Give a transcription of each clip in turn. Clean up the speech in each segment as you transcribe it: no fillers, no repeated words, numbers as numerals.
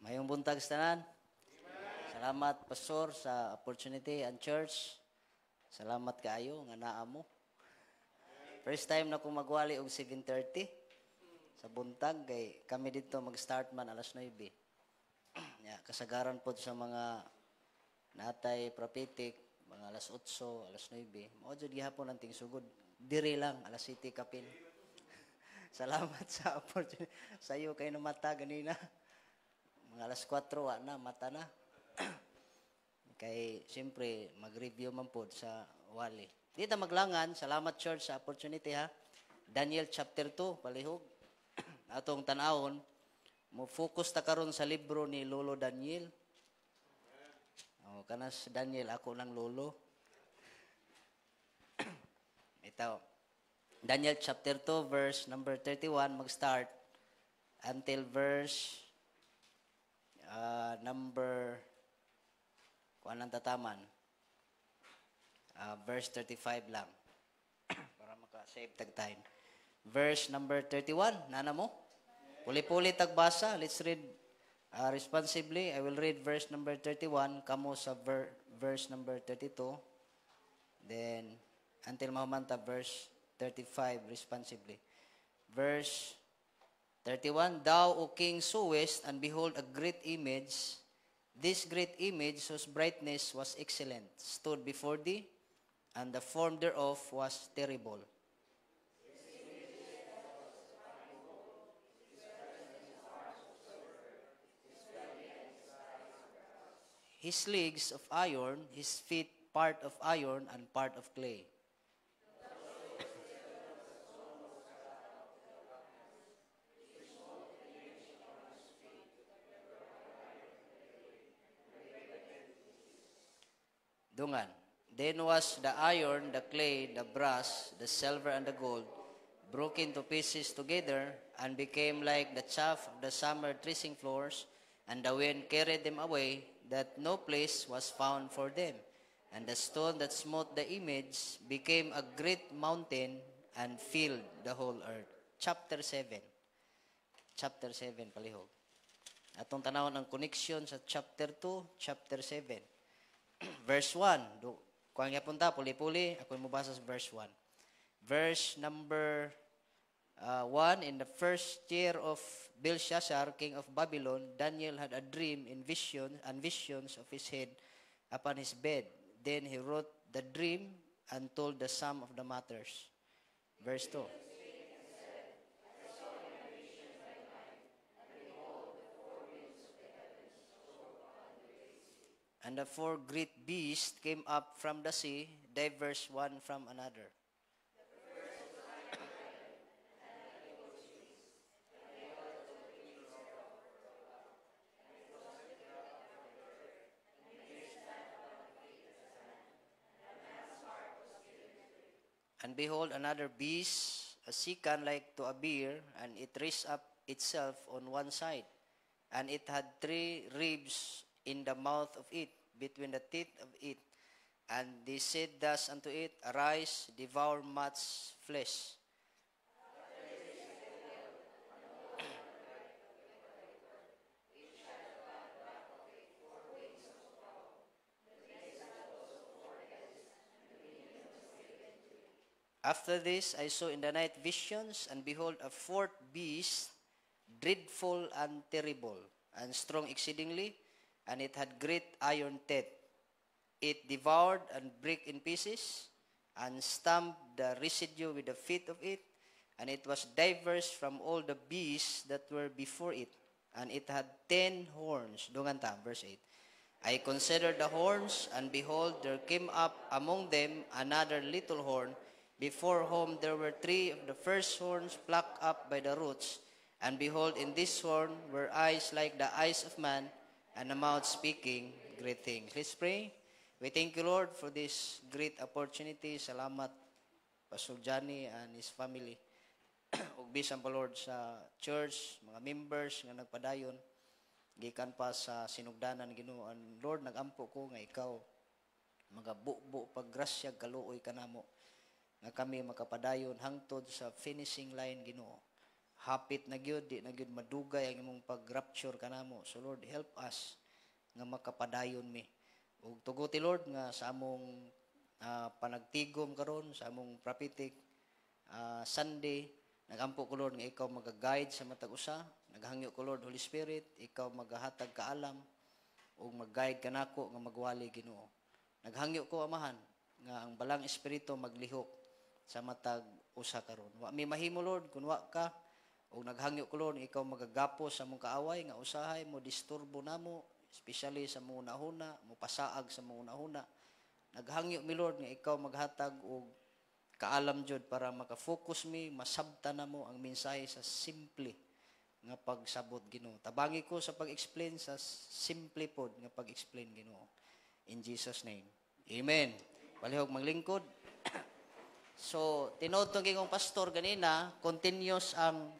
Mayong buntag sa tanan. Salamat, Pastor, sa opportunity and church. Salamat kaayo nga naa mo. First time na ko magwali og 7:30 sa buntag kay kami dito mag-start man alas 9. Ya, kasagaran pod sa mga natay prophetic mga alas 8, alas 9. Mao jud gihapon ang tingsugod. Diri lang alas 7 kapin. Salamat sa opportunity. Sayo kay no mata ganina. Mga alas 4 wa na mata na. Kay siyempre mag-review man pod sa wali. Dito maglangan, salamat church sa opportunity ha. Daniel chapter 2 palihog. Atong tan-awon mo focus ta karon sa libro ni Lolo Daniel. Kanas Daniel ako lang lolo. Ito. Daniel chapter 2 verse number 31 mag-start until verse number kuan ang tataman. Verse 35 lang. Para maka-save tag time. Verse number 31, nana mo? Puli-puli tagbasa. Let's read responsibly. I will read verse number 31, kamo sa verse number 32. Then until mahumanta verse 35 responsibly. Verse 31, Thou, O king, sawest, and behold a great image. This great image, whose brightness was excellent, stood before thee, and the form thereof was terrible. His legs of iron, his feet part of iron and part of clay. Dungan. Then was the iron, the clay, the brass, the silver, and the gold broken to pieces together, and became like the chaff of the summer threshing floors, and the wind carried them away, that no place was found for them. And the stone that smote the image became a great mountain, and filled the whole earth. Chapter 7. Chapter 7, palihog. Atong tanawon ang connection sa chapter 2, chapter 7. Verse 1. Kuang niya punta, puli-puli. Ako mo basa sa verse 1. Verse number 1. In the first year of Belshazzar, king of Babylon, Daniel had a dream and visions of his head upon his bed. Then he wrote the dream and told the sum of the matters. Verse 2. And the four great beasts came up from the sea, diverse one from another. And behold, another beast, a second like to a bear, and it raised up itself on one side. And it had 3 ribs in the mouth of it, between the teeth of it. And they said thus unto it, Arise, devour much flesh. After this I saw in the night visions, and behold, a fourth beast, dreadful and terrible, and strong exceedingly, and it had great iron teeth. It devoured and brake in pieces, and stamped the residue with the feet of it, and it was diverse from all the beasts that were before it, and it had 10 horns. Dunganta, verse 8. I considered the horns, and behold, there came up among them another little horn, before whom there were 3 of the first horns plucked up by the roots, and behold, in this horn were eyes like the eyes of man, and a mouth speaking great things. Let's pray. We thank you, Lord, for this great opportunity. Salamat, Pastor Johnny and his family. Ug bisan pa, Lord, sa church, mga members nga nagpadayon, gikan pa sa sinugdanan Ginoo. Lord, nagampo ko nga ikaw magabubo paggrasya kaluoy kanamo nga kami makapadayon hangtod sa finishing line Ginoo. hapit na gyud, di na gyud madugay ang imong pag-rapture kanamo. So Lord, help us nga makapadayon mi. Ug tuguti Lord nga sa among panagtigom karon sa among prophetic Sunday, nagampo ko Lord nga ikaw mag-guide sa matag usa. Naghangyo ko Lord Holy Spirit, ikaw maghatag kaalam ug mag-guide kanako nga magwali Ginoo. Naghangyo ko Amahan nga ang balang espiritu maglihok sa matag usa karon. Wa mi mahimo Lord kun wa ka, ug naghangyo ko Lord ikaw magagapos sa mong kaaway nga usahay mo disturbo namo, especially sa mga una-una, mo pasaag sa mga una-una. Naghangyo mi Lord nga ikaw maghatag og kaalam jud para maka-focus mi, masabtan namo ang mensahe sa simple nga pagsabot Ginoo. Tabangi ko sa pag-explain sa simple pod nga pag-explain Ginoo. In Jesus name. Amen. Palihog maglingkod. So, tinuod tong kong pastor ganina, continuous ang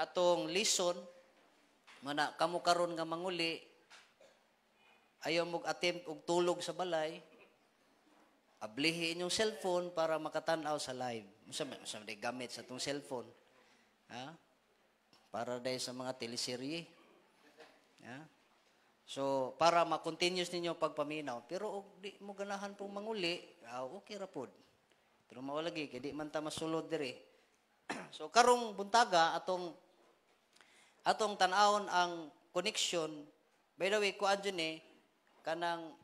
atong lesson. Mana kamo karon nga manguli, ayaw mong attempt og tulog sa balay, ablihi inyong cellphone para makatanaw sa live. Musa gamit sa tong cellphone. Ha? Para dahil sa mga teleserye. Ha? So, para ma-continuous ninyo pagpaminaw. Pero di mo ganahan pong manguli, okay ra pod. Pero mawalagi, kaya di man ta masulod diri. So, karong buntaga, atong tanawon ang connection. By the way, kuan dyan kanang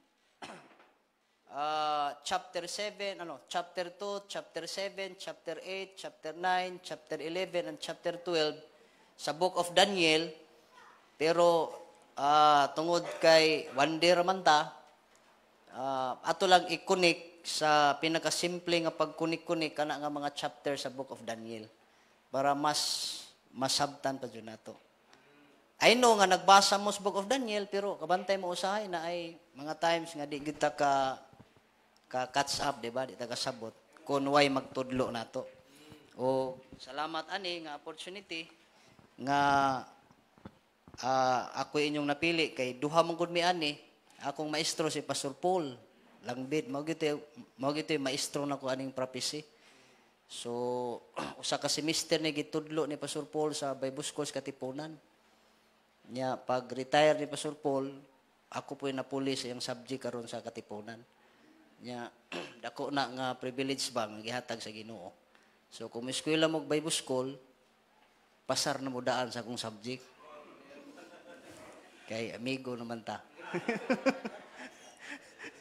chapter 7, chapter 2, chapter 7, chapter 8, chapter 9, chapter 11, and chapter 12 sa Book of Daniel. Pero tungod kay one day raman ta, ato lang i-connect sa pinakasimple nga pagkunik-kunik kana nga mga chapter sa Book of Daniel para mas masabtan pa dyan nato. I know nga nagbasa mo sa Book of Daniel, pero kabantay mo usahay na ay mga times nga di kita ka catch up, di ba? Di ta kasabot kung why magtudlo nato. O salamat ani nga opportunity nga ako inyong napili kay duha mong gud mi ani, akong maestro si Pastor Paul Langbid, mao gito maestro nako aning prophecy. So usa ka semester ni gitudlo ni Pastor Paul sa Bible School sa Katipunan. Nya pag retire ni Pastor Paul, ako po napuli sa iyang subject karon sa Katipunan. Nya dako na nga privilege ba nga gihatag sa Ginoo. So kung eskwela mo Bible School, pasar na mo daan sa akong subject. Kay amigo naman ta.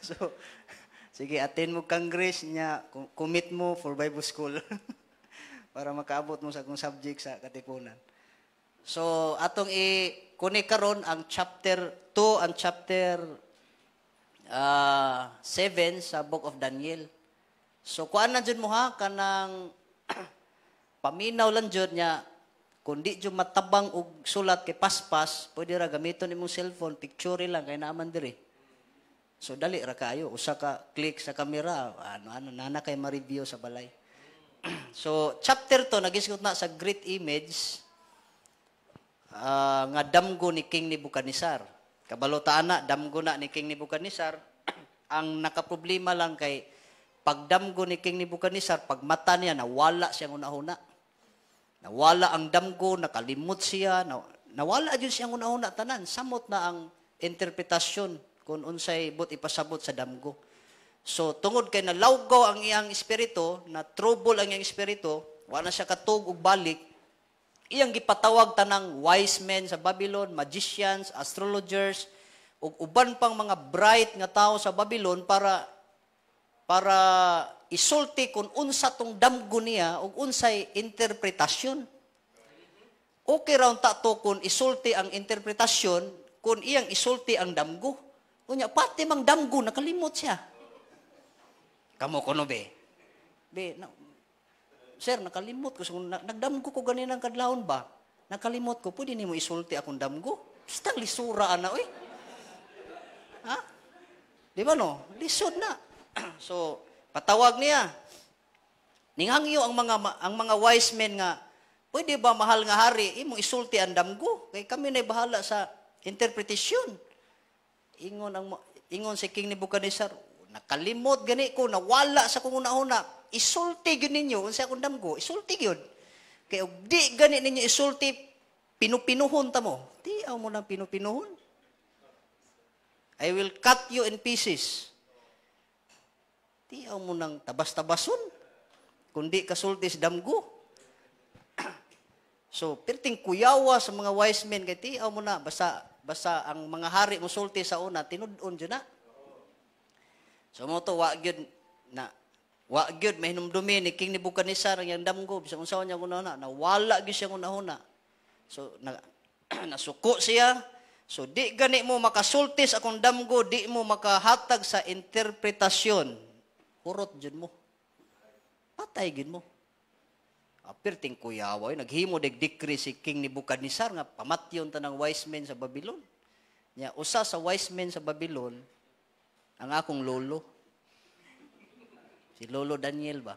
So, sige, attend mo congress niya, commit mo for Bible School para makaabot mo sa akong subject sa Katipunan. So, atong i-connect karon ang chapter 2 and chapter 7 sa Book of Daniel. So, kuan na dyan mo ha, kanang paminaw lang dyan niya, kung di dyan matabang og sulat kay paspas, pwede ra gamiton imong cellphone, picture lang, kay naman diri. So, dali ra kayo. Usa ka click sa camera, nana kay ma-review sa balay. So, chapter 2, nagisgot na sa great image, nga damgo ni King Nebuchadnezzar. Kabalotaan na, damgo na ni King Nebuchadnezzar. Ang nakaproblema lang kay pagdamgo ni King Nebuchadnezzar, pag mata niya, nawala siyang una-una. Nawala ang damgo, nakalimot siya, nawala dyan siyang una-una tanan. Samot na ang interpretasyon kung unsay but ipasabot sa damgo. So, tungod kay nalawgaw ang iyang espiritu, na trouble ang iyang espiritu, wala siya katug og balik, iyang gipatawag tanang wise men sa Babylon, magicians, astrologers, ug uban pang mga bright nga tao sa Babylon para isulti kung unsa tong damgo niya ug unsay interpretasyon. Okay raw tato kung isulti ang interpretasyon kung iyang isulti ang damgo. Kunya, pati mang damgo, nakalimot siya. Kamo kono be? Sir, nakalimot ko. Nagdamgo ko ganinang kadlawon ba? Nakalimot ko, pwede ni mo isulti akong damgo? Basta lisuraan na, oy. Ha? Di ba no? Lisod na. So, patawag niya. Ningangyo ang mga wise men nga, pwede ba mahal nga hari, imong isulti ang damgo? Kaya kami na bahala sa interpretation. Ingon si King Nebuchadnezzar, nakalimot gani ko, nawala sa kung una-una, isulti yun ninyo, unsa akong damgo, isulti yun. Kaya di gani ninyo isulti, pinupinuhon ta mo. Tiaw mo ng pinupinuhon. I will cut you in pieces. Tiaw mo ng tabas-tabason. Kundi kasulti si damgo. So, perting kuyawa sa mga wise men, kaya tiaw mo na, basta ang mga hari mo sulti sa una, tinudon dyan na. So, mo to, wag yun, may hinumdumi ni King Nebuchadnezzar, ang yung damgo, bisang unsaon niya una-una, nawala gyud siya una-una. So, nasuko siya. So, di gani mo makasulti sa akong damgo, di mo makahatag sa interpretasyon. Hurot dyan mo. Patay gid mo. Perting kuyawa, naghimo decree si King Nebuchadnezzar nga pamatyon ta ng wise men sa Babylon. Nya usa sa wise men sa Babylon ang akong lolo. Si Lolo Daniel ba?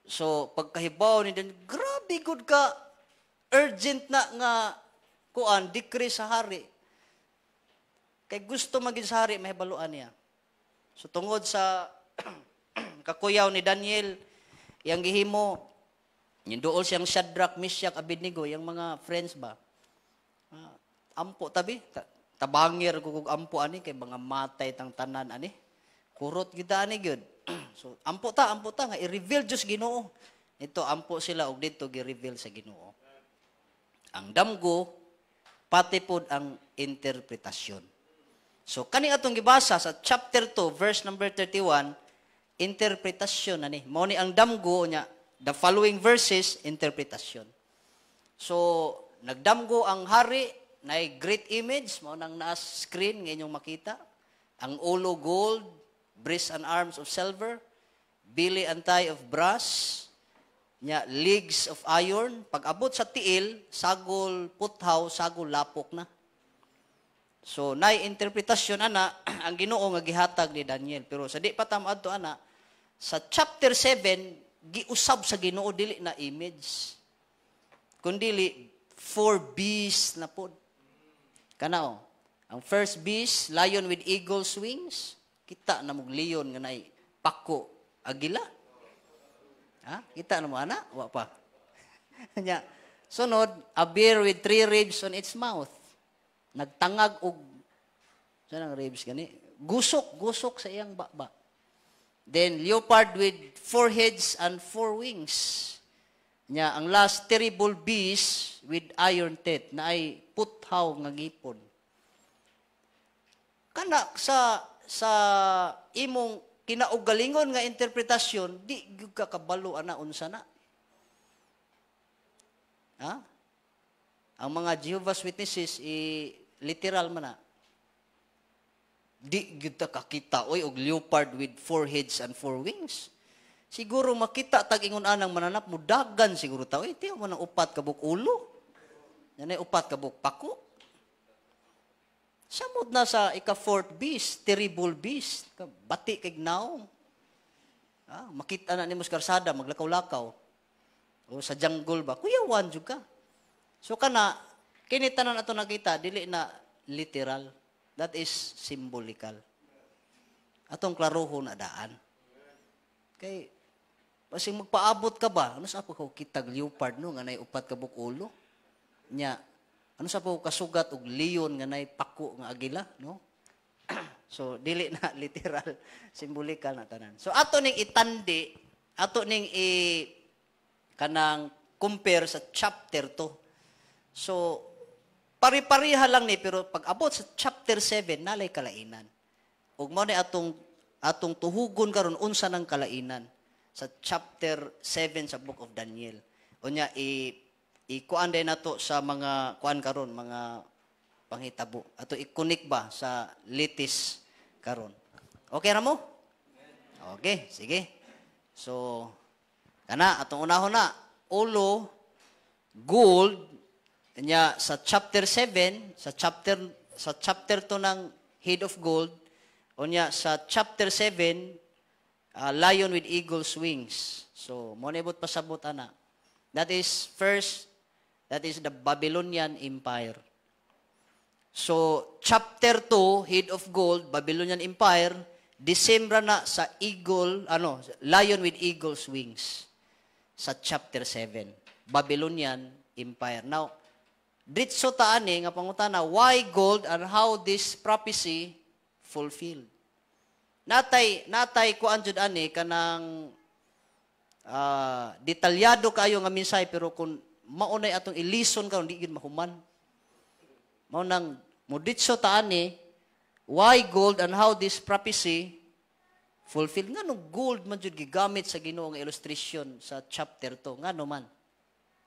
So pagkahibaw ni Daniel, grabe good ka urgent na nga kuan decree sa hari. Kay gusto maging sa hari mahibaluan niya. So tungod sa kakuyaw ni Daniel, yang gihimo, yung dool siyang Shadrach, Meshach, Abednego, yung mga friends ba? Ampo tabi, tabangir kung ampo ani, kay mga matay tang tanan ani. Kurot kita ani gyud. So, ampo ta, nga, i-reveal Diyos Ginoo. Ito, ampo sila, og dito, gi-reveal sa Ginoo. Ang damgo, pati pod ang interpretasyon. So, kani atong gibasa sa chapter 2, verse number 31, interpretasyon ani mao ni ang damgo nya, the following verses interpretasyon. So nagdamgo ang hari na great image mao nang naa screen nga inyong makita, ang ulo gold, breast and arms of silver, belly and thigh of brass, nya legs of iron. Pag abot sa tiil, sagol puthaw, sagol lapok na. So nay interpretasyon ana ang Ginoo nga gihatag ni Daniel, pero sa di pa ta maadto ana sa chapter 7 giusab sa Ginoo dili na image, kundi 4 beasts na pod. Kanao, ang first beast, lion with eagle's wings, kita na mong leon nga nay pako agila. Ha? Kita na mo ana? Wa pa. Nya, sunod, a bear with 3 ribs on its mouth. Nagtangag og saan ang ribs gani? Gusok sa iyang baba. Then, leopard with 4 heads and 4 wings. Nya, ang last, terrible beast with iron teeth, na ay puthaw nga gipon. Kana, sa imong kinaugalingon nga interpretasyon, di ka kabalo ana unsa na. Ha? Ang mga Jehovah's Witnesses, literal man na. Di kita kakita oy og leopard with 4 heads and 4 wings. Siguro makita tag ingon anang mananap mo dagan siguro ta oy tiyo mo nang upat ka buk ulo. Nanay upat ka buk pako. Samot na sa ika-4th beast, terrible beast, bati kay gnaw. Makita na nimo sa karsada maglakaw-lakaw. O sa jungle ba kuyawan jud ka. So kana kini tanan ato nakita dili na literal. That is symbolical. Atong klarohon na daan. Kay, pasing magpaabot ka ba? Ano sa po ko kitag leopard no, nga nay upat ka bukulo? Nya, ano sa po kasugat og leon nga nay pako nga agila, no? So, dili na literal, symbolical na tanan. So, ato ning itandi, ato ning kanang compare sa chapter 2. So, pari-pariha lang ni, pero pag abot sa chapter 7, nalay kalainan. Ug mao ni atong tuhugon karon unsa nang kalainan sa chapter 7 sa Book of Daniel. Unya kuan din nato sa mga kuan karon, mga panghitabo. Ato i-connect ba sa latest karon. Okay ra mo? Okay, sige. So kana atong unahon na ulo gold. Nya sa chapter 7, sa chapter 2 ng head of gold, unya sa chapter 7, lion with eagle's wings. So, mo nibot pasabot ana. That is the Babylonian Empire. So, chapter 2, head of gold, Babylonian Empire, December na sa lion with eagle's wings. sa chapter 7. Babylonian Empire. Now, ditso taani nga pangutana, why gold and how this prophecy fulfilled? Natay kuan jud ani kanang detalyado kayo nga minsay, pero kung maunay atong ilison karon di gid mahuman. Mao nang muditso taani, why gold and how this prophecy fulfilled. Ngano gold man jud gigamit sa Ginoo nga illustration sa chapter 2? Ngano man?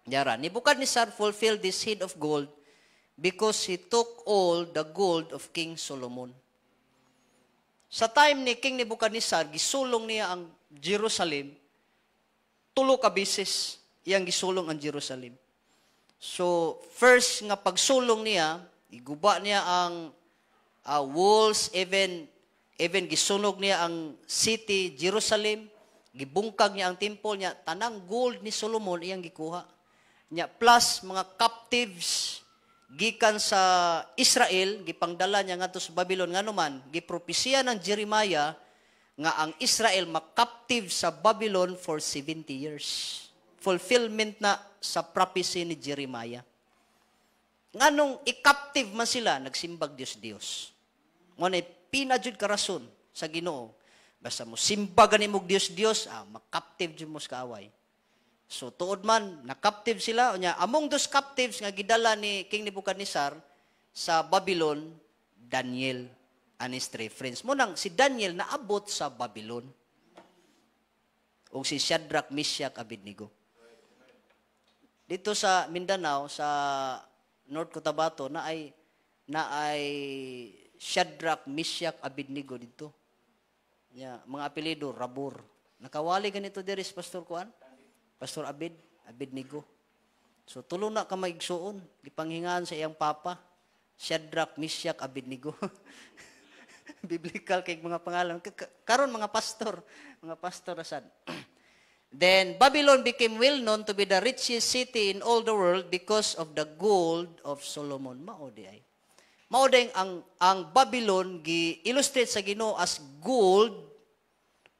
Yara, Nebuchadnezzar fulfilled this head of gold because he took all the gold of King Solomon. Sa time ni King Nebuchadnezzar, gisulong niya ang Jerusalem, 3 ka beses iyang gisulong ang Jerusalem. So, first nga pagsulong niya, iguba niya ang walls, even gisunog niya ang city, Jerusalem, gibungkag niya ang temple niya, tanang gold ni Solomon iyang gikuha. Niya, plus mga captives, gikan sa Israel, gipangdala niya ngadto sa Babylon. Ngano man, gipropesiya ng Jeremiah nga ang Israel makaptive sa Babylon for 70 years. Fulfillment na sa prophecy ni Jeremiah. Nganong i-captive man sila, nagsimbag Dios. Ngunit pinajud ka rason sa Ginoo. Basta mo simbagan imong Dios, makaptive jud mo sa kaaway. So, tuod man, na-captive sila. Onya, among those captives nga gidala ni King Nebuchadnezzar sa Babylon, Daniel and his 3 friends. Munang, si Daniel naabot sa Babylon. O si Shadrach, Meshach, Abednego. Dito sa Mindanao, sa North Cotabato, na ay Shadrach, Meshach, Abednego dito. Mga apelido, Rabor. Nakawali ganito diris, Pastor Kuan? Pastor Abednego. So, tulo na ka maigsuon. Gipanghingaan sa iyang papa. Shadrach, Meshach, Abednego. Biblical kay mga pangalan. Karon mga pastor asad. Then, Babylon became well known to be the richest city in all the world because of the gold of Solomon. Maudi ay. Maudi ang Babylon gi-illustrate sa Ginoo as gold,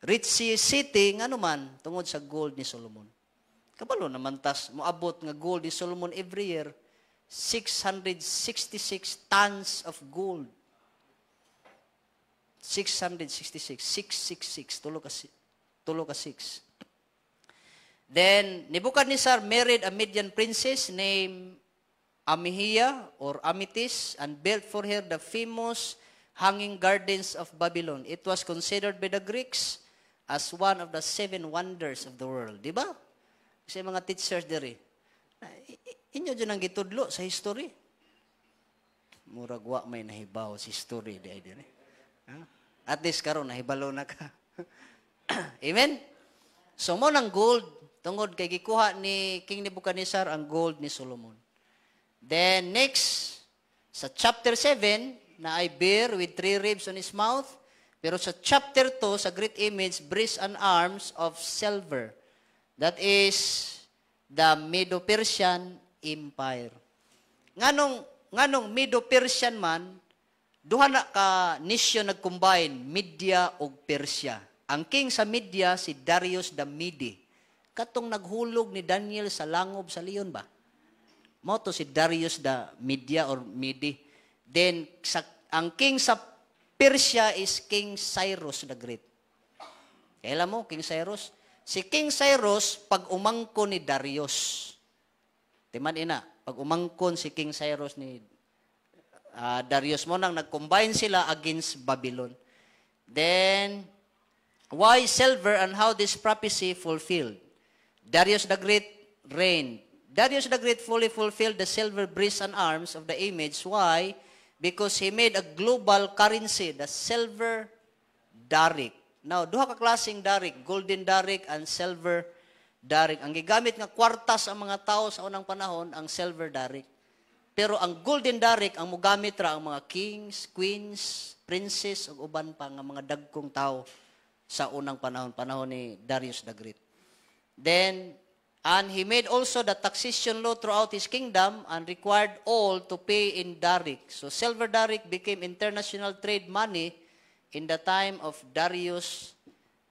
richest city, ngano man, tungod sa gold ni Solomon. Kabalo naman tas, moabot nga gold ni Solomon every year, 666 tons of gold. 666, 666, tulo ka 6. Then, Nebuchadnezzar married a Median princess named Amihia or Amitis and built for her the famous hanging gardens of Babylon. It was considered by the Greeks as one of the 7 wonders of the world. Di ba? Kasi mga teachers diri. Inyo dyan ang gitudlo sa history. Muragwa may nahibaw sa history. Di ay diri. At least karon nahibalo na ka. Amen? So mo ng gold, tungod kay gikuha ni King Nebuchadnezzar ang gold ni Solomon. Then next, sa chapter 7, na ay bear with 3 ribs on his mouth. Pero sa chapter 2, sa great image, breast and arms of silver. That is the Medo-Persian Empire. Nganong Medo-Persian man, duha na ka nisyo nag-combine, Media ug Persia. Ang king sa Media, si Darius the Mede. Katong naghulog ni Daniel sa langob sa leon ba? Mao to si Darius the Media or Mede. Then, ang king sa Persia is King Cyrus the Great. Kailan mo, King Cyrus? Si King Cyrus, pag umangkon ni Darius. Timan ina, pag umangkon si King Cyrus ni Darius mo nang nag-combine sila against Babylon. Then, why silver and how this prophecy fulfilled? Darius the Great reigned. Darius the Great fully fulfilled the silver breast and arms of the image. Why? Because he made a global currency, the silver darik. Now, duha ka klaseng darik, golden darik and silver darik. Ang gigamit nga kwartas ang mga tao sa unang panahon, ang silver darik. Pero ang golden darik, ang mugamit ra ang mga kings, queens, princes, ug uban pa nga mga dagkong tao sa unang panahon ni Darius the Great. Then, and he made also the taxation law throughout his kingdom and required all to pay in darik. So, silver darik became international trade money in the time of Darius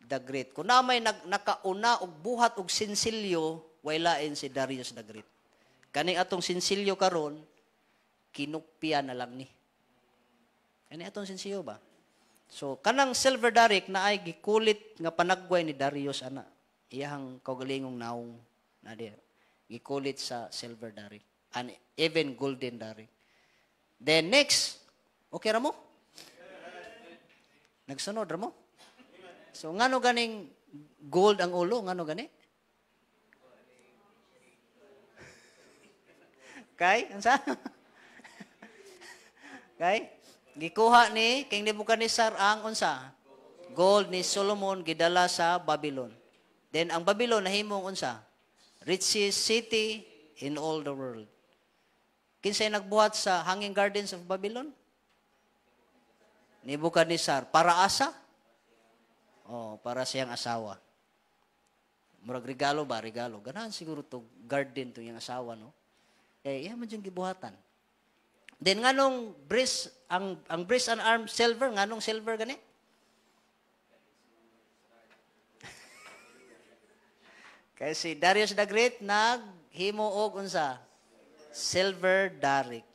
the Great. Kung na may nakauna og buhat og sinsilyo, way lain si Darius the Great. Kani atong sinsilyo karon, kinupya na lang ni. Kani atong sinsilyo ba? So kanang silver darik na ay gikulit nga panagway ni Darius ana. Iyang kaugalingong naong na diya. Gikulit sa silver darik and even golden darik. Then next, okay ra mo? Nagsunod ra mo? So ngano ganing gold ang ulo, ngano gani? Kay, unsa? Kay, gikuha ni King Nebuchadnezzar ang unsa? Gold ni Solomon gidala sa Babylon. Then ang Babylon nahimong unsa? Richest city in all the world. Kinsay nagbuhat sa Hanging Gardens of Babylon? Nebuchadnezzar. Para asa? Oh, para siyang asawa. Murag regalo ba? Regalo. Ganahan siguro to garden to yung asawa, no? Eh, iya man yung gibuhatan. Then nganong breast, ang breast and arm silver, nganong silver gani? Kaya si Darius the Great naghimo og unsa? Silver darik.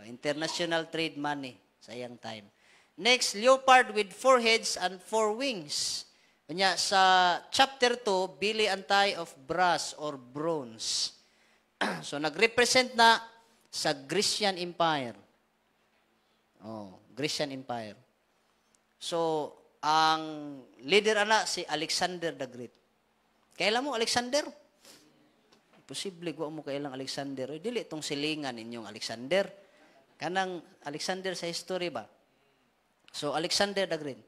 International trade money sa iyang time. Next, leopard with 4 heads and 4 wings. Kanya sa chapter 2, bili antay of brass or bronze. So nagrepresent na sa Grecian Empire. Oh, Grecian Empire. So ang leader ana si Alexander the Great. Kailan mo Alexander? Posible ko mo kailang Alexander. Dili itong silingan ninyong Alexander. Kanang Alexander sa history ba? So, Alexander the Great.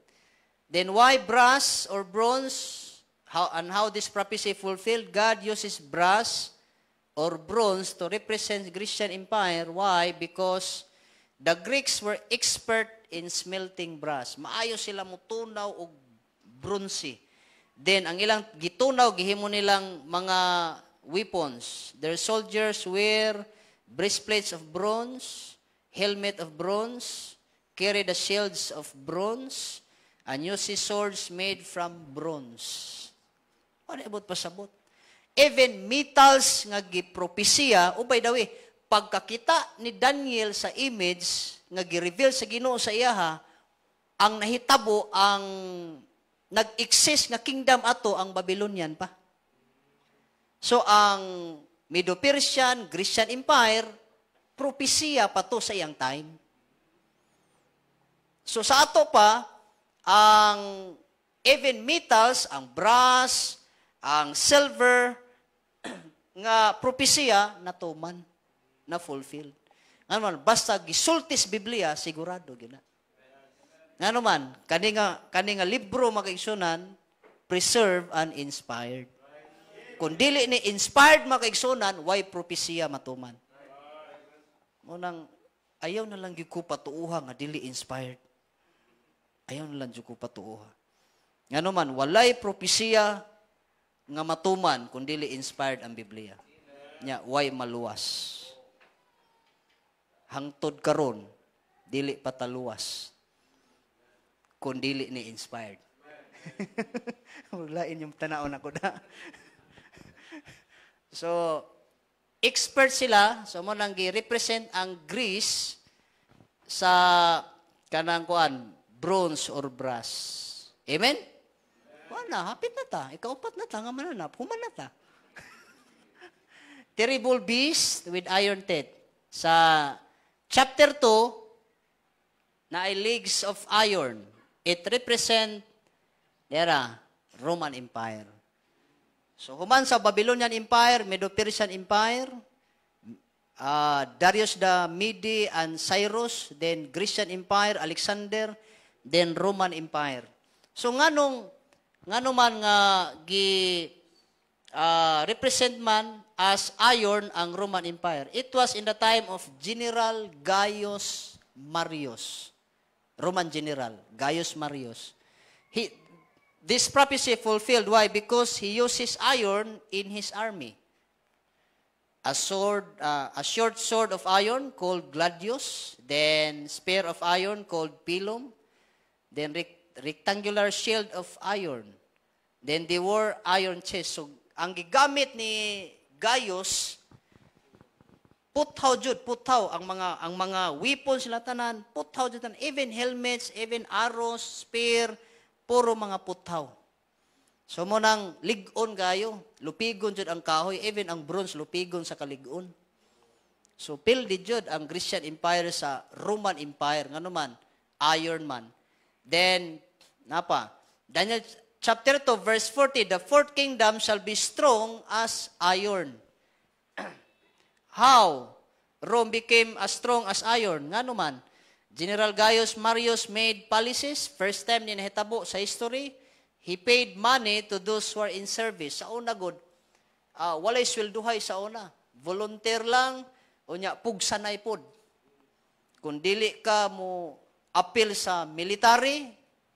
Then, why brass or bronze? How this prophecy fulfilled? God uses brass or bronze to represent Grecian Empire. Why? Because the Greeks were expert in smelting brass. Maayo sila mutunaw og bronze. Then, ang ilang gitunaw, gihimo nilang mga weapons. Their soldiers wear breastplates of bronze, helmet of bronze, carry the shields of bronze, and use swords made from bronze. Ano ibot pasabot? Even metals nga gipropesiya, o by the way, pagkakita ni Daniel sa image nga gi-reveal sa Ginoo sa iyaha, ang nahitabo ang nag-exist nga kingdom ato ang Babylonian pa. So, ang Medo-Persian, Grecian Empire, propesiya pa to sa iyang time. So, sa ato pa, ang even metals, ang brass, ang silver, nga propesiya, natuman, na fulfilled. Nga naman, basta gisultis Biblia, sigurado, gina. Nga naman, kani nga libro makaigsunan, preserved and inspired. Kung dili ni inspired makaigsunan, why propesya matuman? Munang ayaw na lang gyud ko patuuha nga dili inspired. Ayaw na lang gyud ko patuuha. Ngano man walay propesya nga matuman kung dili inspired ang Biblia. Nya why maluwas? Hangtod karon dili pataluwas kung dili ni inspired. Lain yung tanaw na ko na. So, expert sila. So, mo nang gi-represent ang Greece sa kanang kuan, bronze or brass. Amen? Wala, hapit na ta. Ikaupat na ta, nga mananap. Human na ta. Terrible beast with iron teeth. Sa chapter 2, na ay leagues of iron. It represent Roman Empire. So, human sa Babylonian Empire, Medo-Persian Empire, Darius the Mede and Cyrus, then Grecian Empire, Alexander, then Roman Empire. So, nganong man nga represent man as iron ang Roman Empire. It was in the time of General Gaius Marius. Roman General, Gaius Marius. This prophecy fulfilled. Why? Because he uses iron in his army. A short sword of iron called gladius, then spear of iron called pilum, then rectangular shield of iron. Then they wore iron chest. So, ang gigamit ni Gaius, puthaw jud, puthaw ang mga weapons sila tanan, puthaw jud tanan, even helmets, even arrows, spear, puro mga puthaw. So mo nang lig-on kayo, lupigon jud ang kahoy, even ang bronze lupigon sa kalig-on. So pildi jud ang Grecian Empire sa Roman Empire, ngano man, iron man. Then napa? Daniel chapter 2 verse 40, the fourth kingdom shall be strong as iron. How Rome became as strong as iron? Ngano man? General Gaius Marius made policies. First time ni nahitabo sa history. He paid money to those who are in service. Sa una good, walay swelduhay sa una. Volunteer lang, unya pugsanay pod. Kung dili ka mo appeal sa military,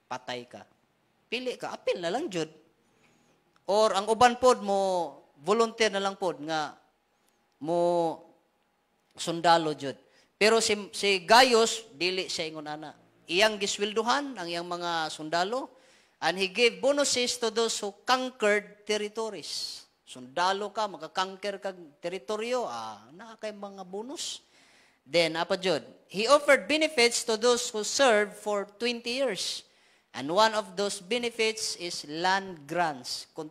patay ka. Pili ka, appeal na lang jud. Or ang uban pod mo, volunteer na lang pod nga mo sundalo jud. Pero si Gaius, dili siya ingon ana. Iyang giswelduhan ang iyang mga sundalo, and he gave bonuses to those who conquered territories. Sundalo ka, makakanker kag teritoryo, naa kay mga bonus. Then, apa jud? He offered benefits to those who served for 20 years. And one of those benefits is land grants. Kung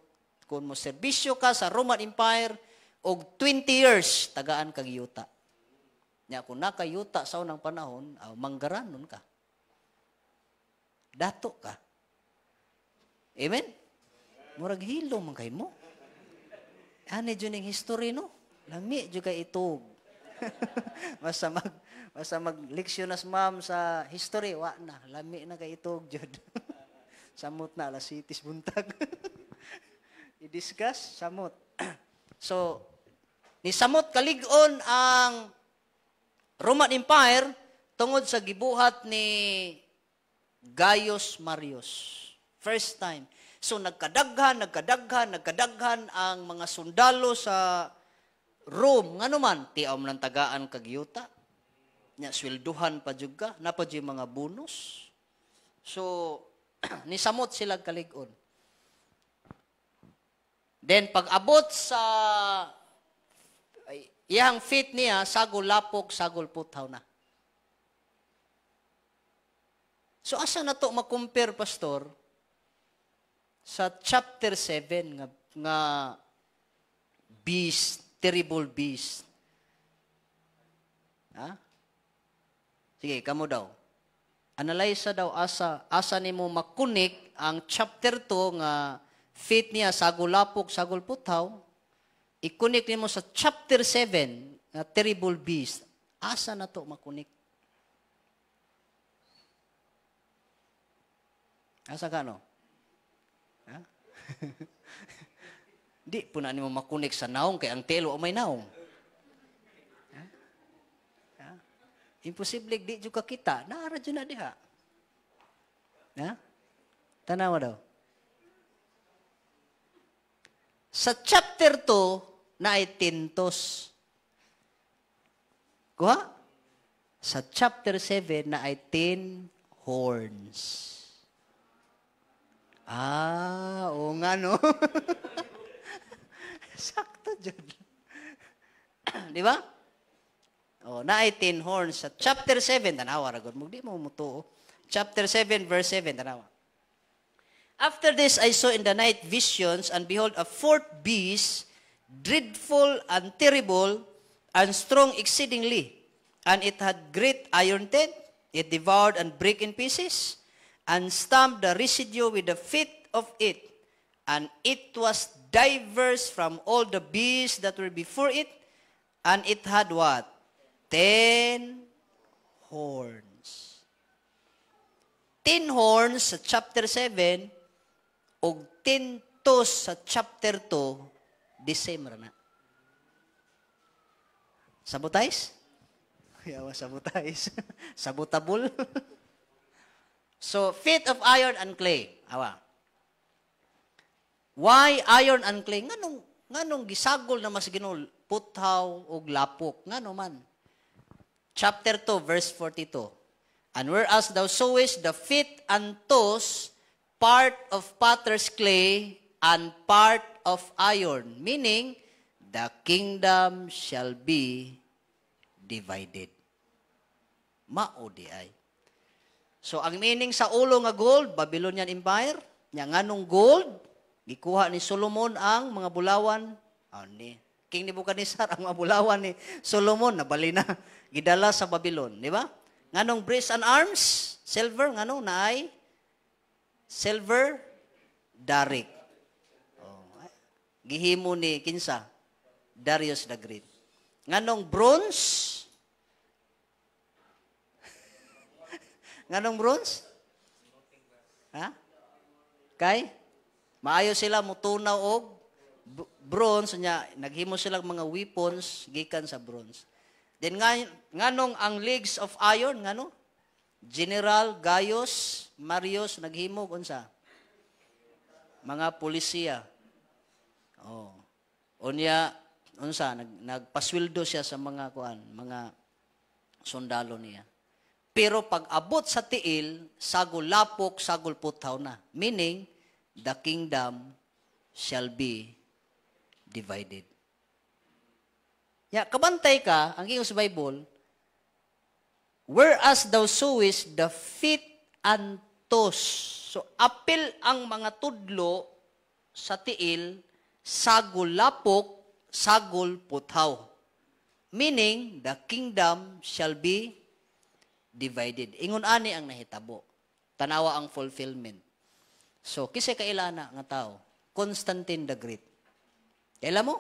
mo serbisyo ka sa Roman Empire, og 20 years, tagaan kag yuta. Nya kung nakayuta sa unang panahon, manggaranon ka. Dato ka. Amen? Murag hilo man kay mo. Ani dyan yung history, no? Lami dyan ka itog. Basta mag-leksyon as ma'am sa history, wa na. Lami na kay itog dyan. Samot na, alas sitis buntag. I-discuss, samot. So, ni samot kalig-on ang Roman Empire tungod sa gibuhat ni Gaius Marius. First time. So nagkadaghan ang mga sundalo sa Rome. Ngano man, tiaw man tagaan kag yuta. Nya swelduhan pa jud ka, napa jud mga bonus. So ni samot sila kalig-on. Then pag abot sa iyang feet niya, sagol lapok, sagol puthaw na. So asa na to makumpare, pastor? Sa chapter 7 nga beast, terrible beast. Ha? Sige, kamo daw. Analyze daw asa nimo makunik ang chapter 2 nga feet niya, sagol lapok, sagol puthaw. I-connect mo sa chapter 7, na terrible beast. Asa na to makunik? Asa ka, no? Ha? Di, puna mo makunik sa naong, kaya ang telo o may naong. Ha? Ha? Imposible, di juga kita. Naara dyan na diha. Ha? Tanawa daw. Sa chapter 2, na ay tintos. Kuha? Sa chapter 7, na ay 10 horns. Oo nga, no? Sakto dyan. Di ba? Na ay 10 horns. Sa chapter 7, tanawa, ragod mo, di mo mutuo. Chapter 7, verse 7, tanawa. After this, I saw in the night visions, and behold, a fourth beast, dreadful and terrible, and strong exceedingly. And it had great iron teeth. It devoured and brake in pieces, and stamped the residue with the feet of it. And it was diverse from all the beasts that were before it. And it had what? 10 horns. 10 horns sa chapter 7, o 10 toes sa chapter 2, the same na. Sabotage? Yawa, sabotage. Sabotable. So, feet of iron and clay. Awa. Why iron and clay? Nganong gisagol na mas ginul, puthaw o lapok. Ngano man. Chapter 2, verse 42. And whereas thou sawest the feet and toes, part of potter's clay, and part of iron, meaning the kingdom shall be divided. Mao di ay. So, ang meaning sa ulo nga gold, Babylonian Empire, nya nganong gold, gikuha ni Solomon ang mga bulawan, ni King Nebuchadnezzar, ang mga bulawan ni Solomon, nabali na, gidala sa Babylon, di ba? Nganong brace and arms, silver, nganong naay, silver, darik. Gihimo ni kinsa, Darius the Great. Nganong bronze, nganong bronze? Ha? Kay? Maayo sila mutunaw og bronze nya naghimo sila mga weapons gikan sa bronze. Then nganong ang legs of iron ngano? General Gaius Marius naghimo unsa? Mga polisiya. Oh. Unya unsa nagpasweldo siya sa mga kuan, mga sundalo niya. Pero pag abot sa tiil, sagol lapok, sagol putaw na. Meaning, the kingdom shall be divided. Kabantay ka, ang iyong sa Bible, whereas thou sowest the feet and toes. So, apil ang mga tudlo sa tiil, sagol lapok, sagol putaw. Meaning, the kingdom shall be divided. Ingon ani ang nahitabo. Tanawa ang fulfillment. So, kisay kailana nga tao? Constantine the Great. Kaila mo?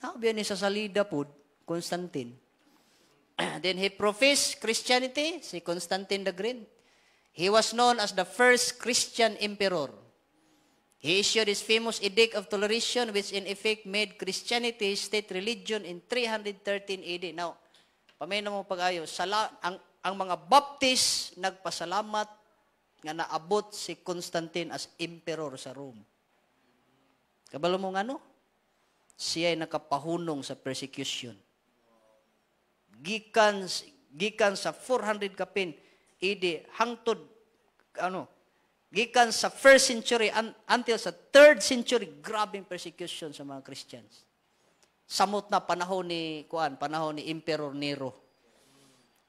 Biyan ni sa salida po, Constantine. Then he professed Christianity, si Constantine the Great. He was known as the first Christian emperor. He issued his famous Edict of Toleration, which in effect made Christianity state religion in 313 AD. Now, pamena mo pag-ayo, ang mga Baptist nagpasalamat nga naabot si Constantine as emperor sa Rome. Kabalo mo nga no? Siya ay nakapahunong sa persecution. Gikan sa 400 kapin AD hangtod gikan sa 1st century until sa 3rd century, grabing persecution sa mga Christians. Samot na panahon ni Emperor Nero.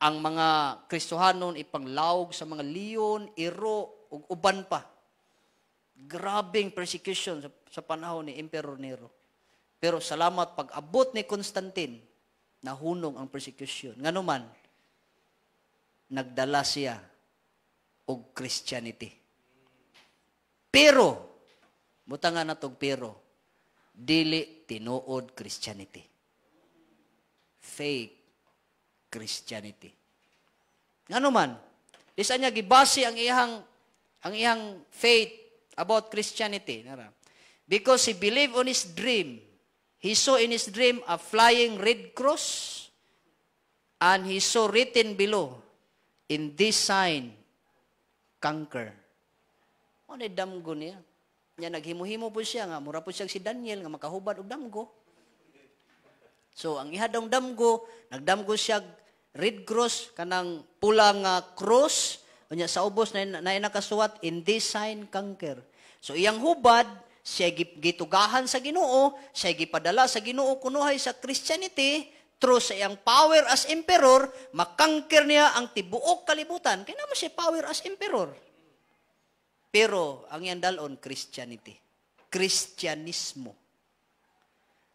Ang mga Kristohanon ipanglawog sa mga leon, iro, ug uban pa. Grabing persecution sa panahon ni Emperor Nero. Pero salamat pag-abot ni Constantine, nahunong ang persecution. Nganuman, nagdala siya og Christianity. Pero, butangan na tog pero, dili tinuod Christianity. Fake Christianity. Ngano man, isa niya gibase ang iyang faith about Christianity. Because he believed on his dream. He saw in his dream a flying red cross, and he saw written below, in this sign, conquer. Ano damgo niya? Niya naghimo-himo po siya nga, mura po siya si Daniel nga makahubad og damgo. So, ang ihadong damgo, nagdamgo siya red cross, kanang pula nga cross, unya sa ubos na nakasuwat, in this sign conquer. So, iyang hubad, siya gitugahan sa Ginoo, siya gipadala sa Ginoo kunuhay sa Christianity, through sa iyang power as emperor, makangker niya ang tibuok kalibutan. Kaya naman siya power as emperor. Pero, ang yan dalon, Christianity. Kristyanismo.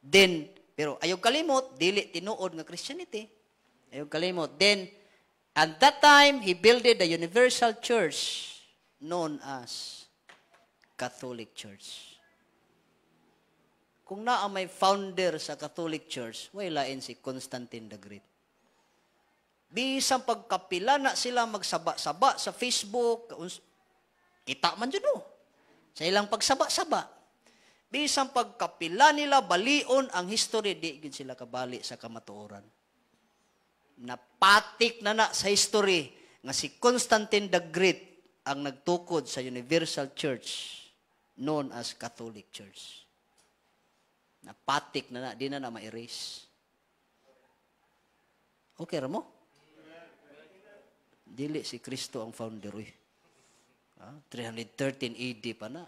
Then, pero ayaw kalimot, dili tinuod nga Christianity. Ayaw kalimot. Then, at that time, he builded the universal church known as Catholic Church. Kung naa may founder sa Catholic Church, wailain si Constantine the Great. Bisang pagkapila na sila magsaba-saba sa Facebook, kita man dyan sa ilang pagsaba-saba. Bisang pagkapila nila, balion ang history, di gid sila kabali sa kamatuoran. Napatik na sa history nga si Constantine the Great ang nagtukod sa Universal Church known as Catholic Church. Napatik na, di na ma-erase. Okay ra mo? Dili si Kristo ang founder. 313 AD pa na.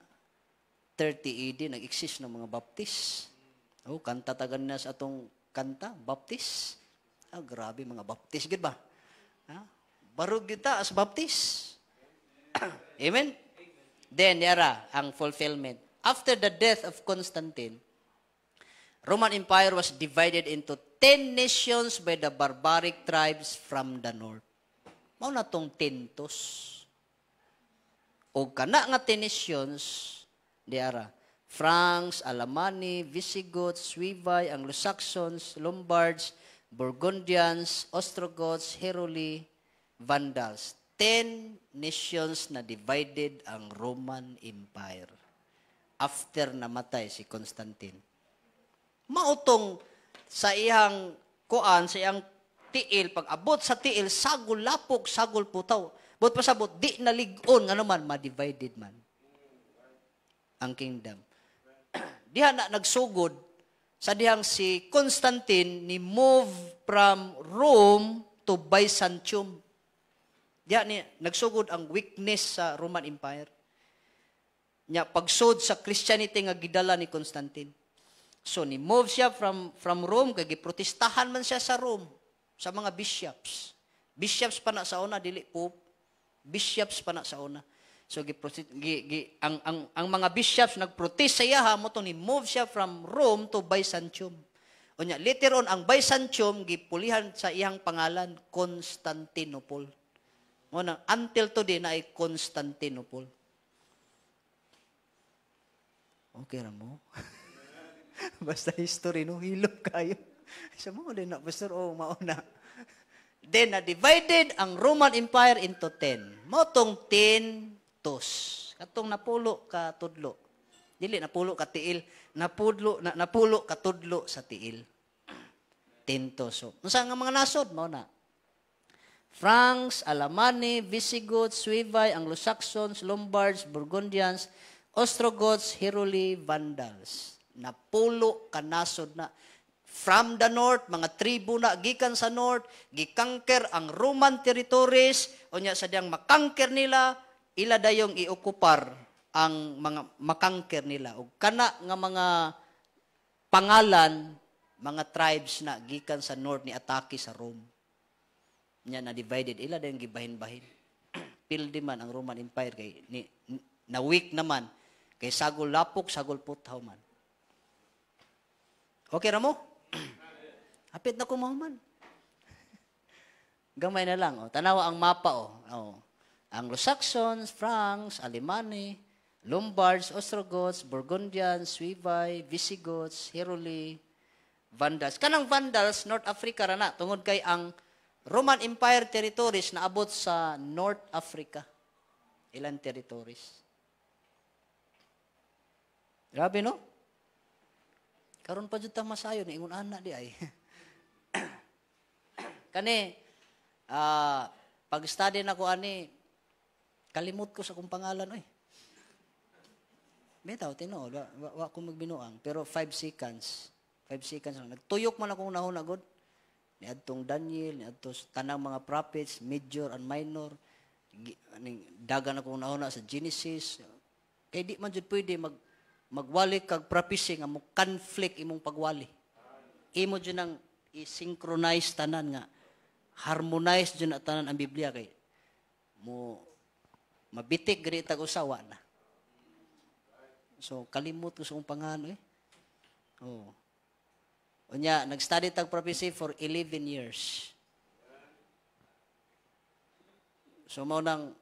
30 AD, nag-exist ng mga baptist. Kanta tagan na sa atong kanta, baptist. Grabe mga baptist, gid ba? Barug kita as baptist. Amen? Then, yara, ang fulfillment. After the death of Constantine, Roman Empire was divided into 10 nations by the barbaric tribes from the north. Mao na tong tentos. O kana nga 10 nations, diara, Franks, Alamani, Visigoths, Suevi, Anglo-Saxons, Lombards, Burgundians, Ostrogoths, Heruli, Vandals. 10 nations na divided ang Roman Empire after namatay si Constantine. Mautong sa iyang kuan, sa iyang tiil, pag abot sa tiil, sagol lapok, sagol putaw. But pasabot, di naligon, nga naman, ma-divided man ang kingdom. Diha na nagsugod, sa dihang si Constantine ni move from Rome to Byzantium. Diha ni nagsugod ang weakness sa Roman Empire. Nya pagsud sa Christianity nga gidala ni Constantine. So ni move siya from Rome kay giprotestahan man siya sa Rome sa mga bishops. Bishops pa na sa una dili pope. Bishops pa na sa una. So ang mga bishops nagprotest sa iya mo to ni move siya from Rome to Byzantium. Unya later on ang Byzantium gipulihan sa iyang pangalan Constantinople. Mo na until today na ay Constantinople. Okay ra mo? Basta history no hilop kayo. Sa mo din na pastor mauna. Then divided ang Roman Empire into 10. Motong 10 tos. Katong napulo ka tudlo. Dili napulo ka tiil, napulo ka tudlo sa tiil. 10 tos. So, unsa nga mga nasod mao na? Franks, Alamani, Visigoths, Suevi, Anglo-Saxons, Lombards, Burgundians, Ostrogoths, Heruli, Vandals. Napulo kanasod na. From the north, mga tribo na gikan sa north, gikangker ang Roman territories, unya sa diyang makangker nila, ila dayong iokupar ang mga makangker nila. O kana nga mga pangalan, mga tribes na gikan sa north ni atake sa Rome. Nya na divided, ila dayong gibahin-bahin. Pildi man ang Roman Empire kay na weak naman kay sagol lapok, sagol puthaw man. Okay ra mo? Hapit na kumahuman. Gamay na lang. Tanawa ang mapa. Anglo-Saxons, Franks, Alemani, Lombards, Ostrogoths, Burgundians, Suevi, Visigoths, Heruli, Vandals. Kanang Vandals, North Africa rana. Tungod kay ang Roman Empire territories na abot sa North Africa. Ilan territories? Grabe, no? Karon pa jud ta masayo ni ingon ana di ay. Kani pag-study nako ani kalimot ko sa kong pangalan oy. Bitaw tinuod wa ko magbinuang pero 5 seconds. 5 seconds lang. Nagtuyok man akong nahuna god. Niadtong Daniel, niadto tanang mga prophets, major and minor. Dagan akong nahuna sa Genesis. Kay di man jud pwede magwali kag prophecy nga mo conflict imong pagwali. Imo jud nang i-synchronize tanan nga harmonize jud na tanan ang Biblia kay mo mabitik gani tag usawa na. So kalimot ko sa kong pangalan Unya nag-study tag prophecy for 11 years. So mao nang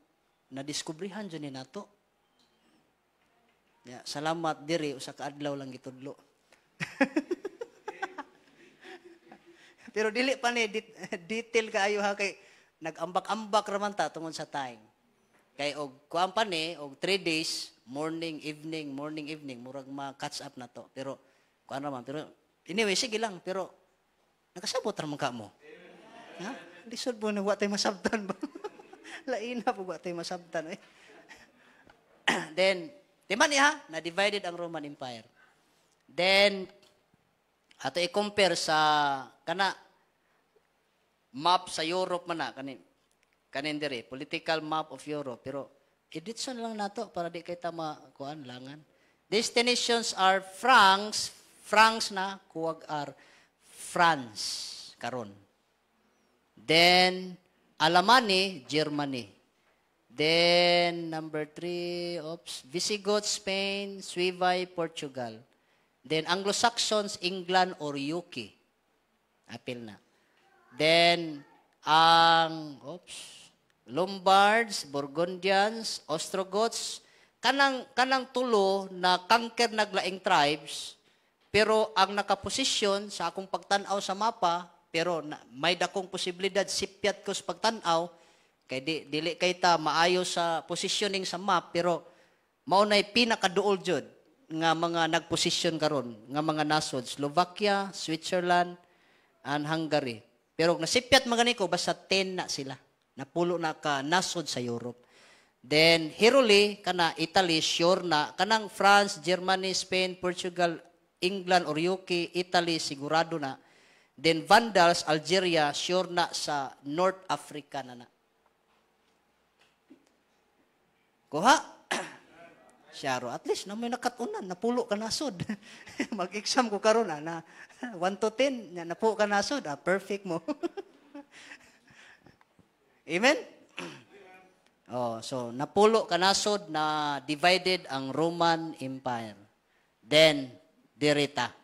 nadiskubrihan jud ni nato. Ya, salamat diri usa ka adlaw lang gitudlo. Pero dili pa ni detail kaayo ha kay nag-ambak-ambak raman ta tungod sa time. Kay og kuan pa ni og 3 days, morning, evening, murag ma-catch up na to. Pero kuan raman, pero anyway sige lang, pero nakasabot ra man ka mo. Ha? Lisod mo na wa tay masabtan ba? Lain na po wa tay masabtan eh. Then Timan niya, na-divided ang Roman Empire. Then, ato i-compare sa kana map sa Europe man na kanin dire, political map of Europe, pero Editson lang nato para di kay tama kuan langan. These 10 nations are francs na kuwag are France karon. Then Alamani, Germany. Then number 3, Visigoths, Spain, Suevai, Portugal. Then Anglo-Saxons, England or UK. Apil na. Then Lombards, Burgundians, Ostrogoths, kanang tulo na conquer naglaing tribes, pero ang nakaposisyon sa akong pagtanaw sa mapa, pero may dakong posibilidad sipyat ko sa pagtanaw, kay dili kay ta maayo sa positioning sa map, pero mao nay pinakaduol jud nga mga nagposisyon karon nga mga nasod, Slovakia, Switzerland, and Hungary. Pero nasipyat mga niko basta 10 na sila. Napulo na ka nasod sa Europe. Then, Hiruli, kana Italy, sure na. Kanang France, Germany, Spain, Portugal, England or UK, Italy, sigurado na. Then, Vandals, Algeria, sure na sa North Africa na na. Kuha? Siyaro, at least na may nakatunan, napulo ka nasod. Mag-exam ko karon na 1 to 10, napulo ka nasod, perfect mo. Amen? So, napulo kanasod na divided ang Roman Empire. Then, dirita.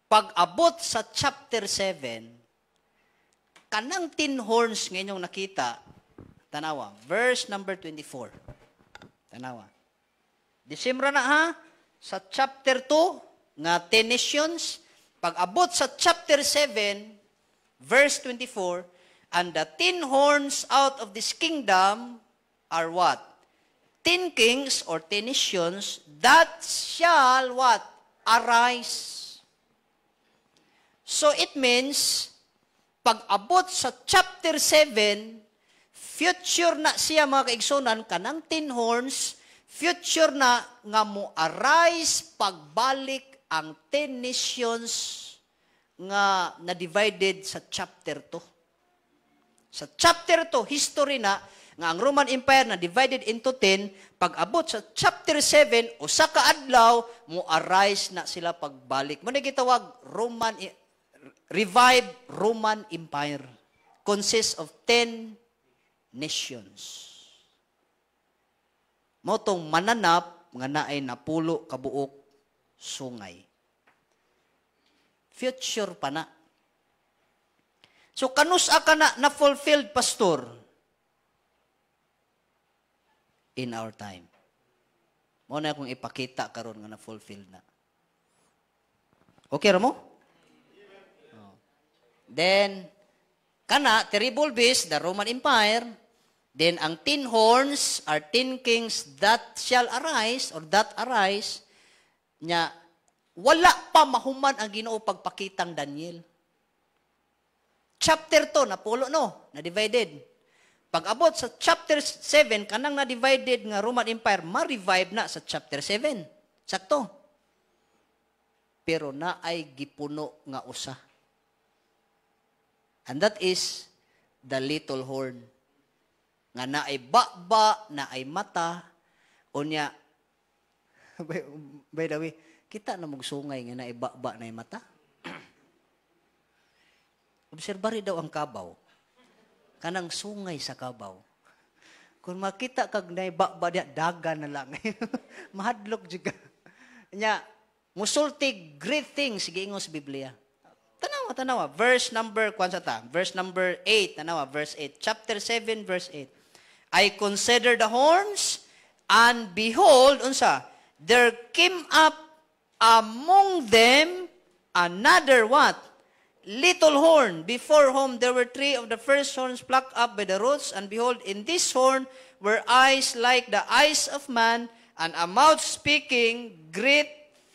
Pag-abot sa chapter 7, kanang 10 horns ngayong nakita, tanawa, verse number 24. Tanawa. Disimra na ha, sa chapter 2, nga 10 nations, pag-abot sa chapter 7, verse 24, and the 10 horns out of this kingdom are what? 10 kings or 10 nations that shall what? Arise. So it means, pag-abot sa chapter 7, future na siya mga kaigsunan, kanang 10 horns, future na nga mo arise pagbalik ang 10 nations nga na-divided sa chapter 2. Sa chapter 2, history na, nga ang Roman Empire na divided into 10, pag-abot sa chapter 7, o sa kaadlaw, mo arise na sila pagbalik. Muna gitawag, revived Roman Empire. Consists of 10 nations. Motong mananap, nga naay napulo kabuok sungay. Future pa na. So, kanusa ka na fulfilled, pastor? In our time. Muna akong ipakita karon nga na-fulfilled na. Okay, Ramo? Oh. Then, terrible beast, the Roman Empire. Then, ang 10 horns are 10 kings that shall arise, or that arise, nya, wala pa mahuman ang Ginoo pagpakitang Daniel. Chapter 2, napulo no, na-divided. Pag-abot sa chapter 7, kanang na-divided nga Roman Empire, ma-revive na sa chapter 7. Sakto. Pero na ay gipuno nga usa. And that is the little horn. Nga na ay bakba, na ay mata, unya, by the way, kita na magsungay nga na ay bakba, na ay mata. Obserbari daw ang kabaw. Kanang sungay sa kabaw. Kung makita kag na ay bakba niya, daga na lang. Mahadlok juga. Nya, musulti great things, sige ingos Biblia. Tanawa. Verse number 8, tanawa, verse 8. Chapter 7, verse 8. I consider the horns, and behold, unsa, there came up among them another what? Little horn, before whom there were 3 of the first horns plucked up by the roots, and behold, in this horn were eyes like the eyes of man, and a mouth speaking great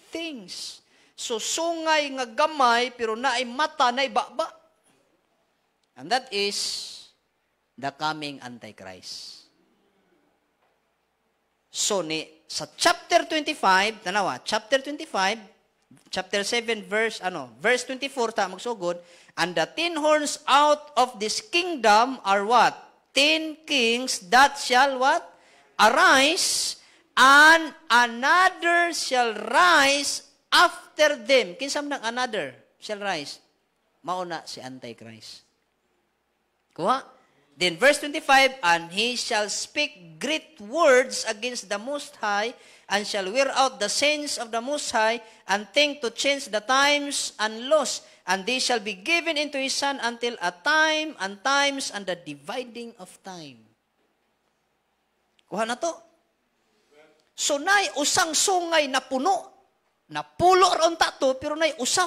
things. So, sungay nga gamay, pero naay mata, naay bakba. And that is the coming Antichrist. So, sa chapter 25, tanawa, chapter 25, chapter 7, verse 24, ta magsugod, and the 10 horns out of this kingdom are what? 10 kings that shall what? Arise, and another shall rise after them. Kinsam nang another shall rise? Mauna si Antichrist. Kuha? Then verse 25, and he shall speak great words against the Most High, and shall wear out the saints of the Most High, and think to change the times and laws, and they shall be given into his son until a time and times and the dividing of time. Kuha na to. So nay usang sungay na puno, napulo ron tato, pero nay usa.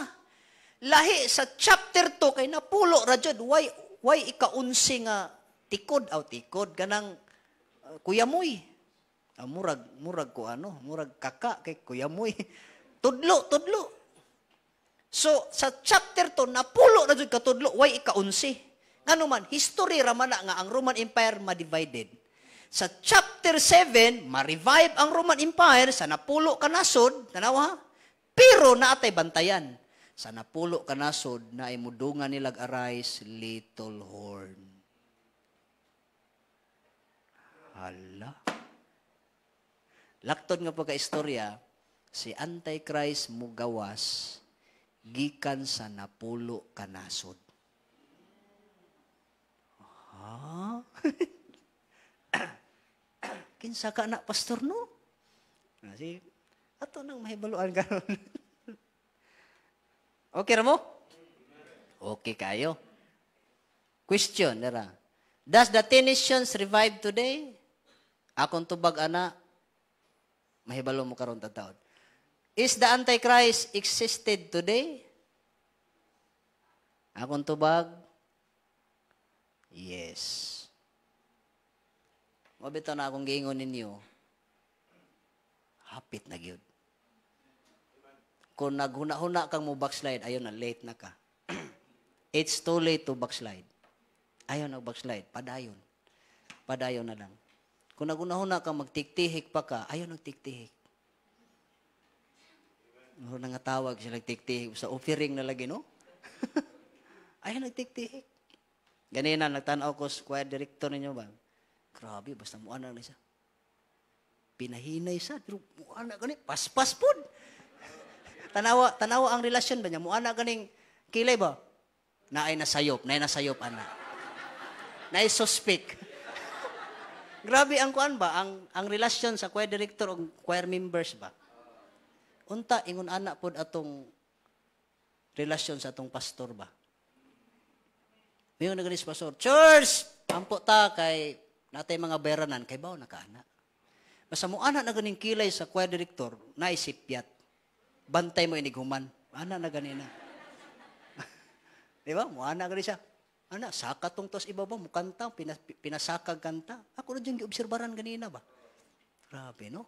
Lahi sa chapter 2 kay napulo ra jud, why ika-11 nga tikod kanang kuyamoy. Murag ko murag kaka kay kuyamoy. Tudlo. So sa chapter 2 napulo ra jud ka tudlo, why ika-11? Ngano man history ra man nga ang Roman Empire ma-divided. Sa chapter 7 ma-revive ang Roman Empire sa napulo ka nasod, tanawa? Pero naatay bantayan. Sa napulo ka nasod na imudungan nilag arise little horn. Hala. Lakton nga pagka-istorya, si Antichrist mugawas gikan sa napulo ka nasod. Ha? Kinsa ka na, pastor, no? Kasi, ato nang mahibaluan karon. Okay ra mo? Okay kayo. Question, dara. Does the 10 nations revive today? Akong tubag ana, mahibalo mo karon taon. Is the Antichrist existed today? Akong tubag, yes. Mabito na akong giingon ninyo, hapit na gyud. Kung naghuna-huna kang mo backslide, ayun na, late na ka. It's too late to backslide. Ayaw na backslide, padayon. Padayon na lang. Kung naghuna-huna kang magtiktihik pa ka, ayaw nagtiktihik. Nangatawag siya nagtiktihik sa offering na lagi, no? Ayaw nagtiktihik. Ganina, nagtanaw ko sa choir director ninyo ba? Grabe, basta muana na siya. Pinahinay siya, pero muana ganit, paspas po. Tanawa ang relasyon ba niya? Muana ganing kilay ba? Naay nasayop, ana. Naay suspect. Grabe ang kuan ba? Ang relasyon sa choir director o choir members ba? Unta, ingon ana pod atong relasyon sa atong pastor ba? Mayon na ganis pastor, church! Ampo ta kay natay mga beranan, kay bawo nakaana. Basta muana na ganing kilay sa choir director, naisipyat. Bantay mo iniguman. Ana na ganina. Di ba? Muana gani siya. Ana, saka tong tos ibabaw, mukanta, pinasakag kanta. Ako na dyan giobserbaran ganina ba? Grabe, no?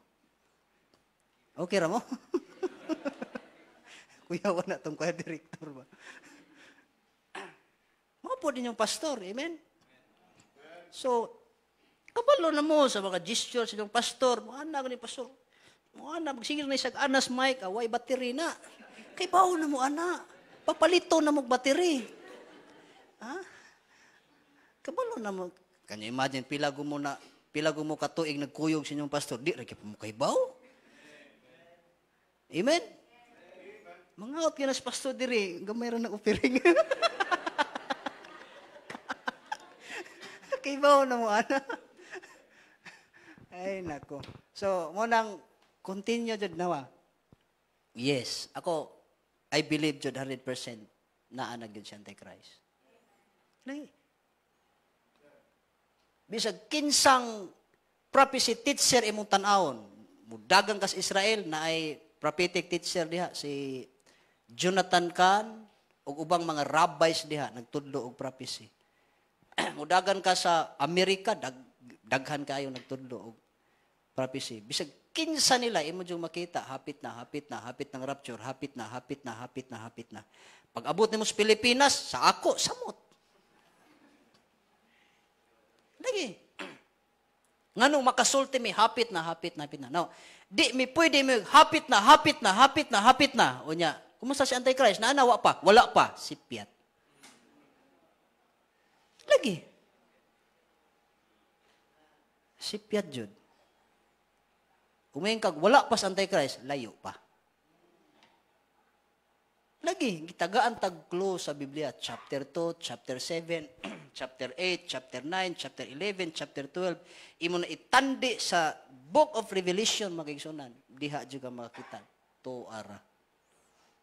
Okay ra mo? Kuya, wala tong choir director ba? Mapo din yung pastor, amen? So, kabalo na mo sa mga gestures ng pastor, muana gani pastor. Mo ana magsigil na isag anas mic, away battery na. Kay bawo na mo ana. Papalito na mo battery. Ha? Kabalo na mo. Kanya imagine pila gumo ka tuig nagkuyog sa inyong pastor, di ra kay mo kay bawo. Amen. Mangaot kinas pastor diri, gamay ra nag offering. Kay bawo na mo ana. Ay nako. So mo nang continue jud nawa. Yes, I believe jud 100% na anag jud si Antichrist. Lagi. Bisag kinsang prophecy teacher imong tan-awon, mudagang kas Israel na ay prophetic teacher diha si Jonathan Kahn ug ubang mga rabbis diha nagtudlo og prophecy. Mudagan ka sa Amerika, daghan kayo nagtudlo og prophecy. Bisag kinsa nila imo jung makita hapit na ng rapture, hapit na. Pag abot nimo sa Pilipinas, sa ako samot. Lagi. Ngano makasulti mi hapit na. Now, di mi pwede mi hapit na. Unya, kumusta si Antichrist? Naanawa pa, wala pa, sipyat. Lagi. Sipyat jud. Kumain kag wala pa sa Antichrist, layo pa. Lagi, gitagaan tag clue sa Biblia, chapter 2, chapter 7, chapter 8, chapter 9, chapter 11, chapter 12. Imo na itandi sa Book of Revelation, magigsunan. Diha juga makita. To ara.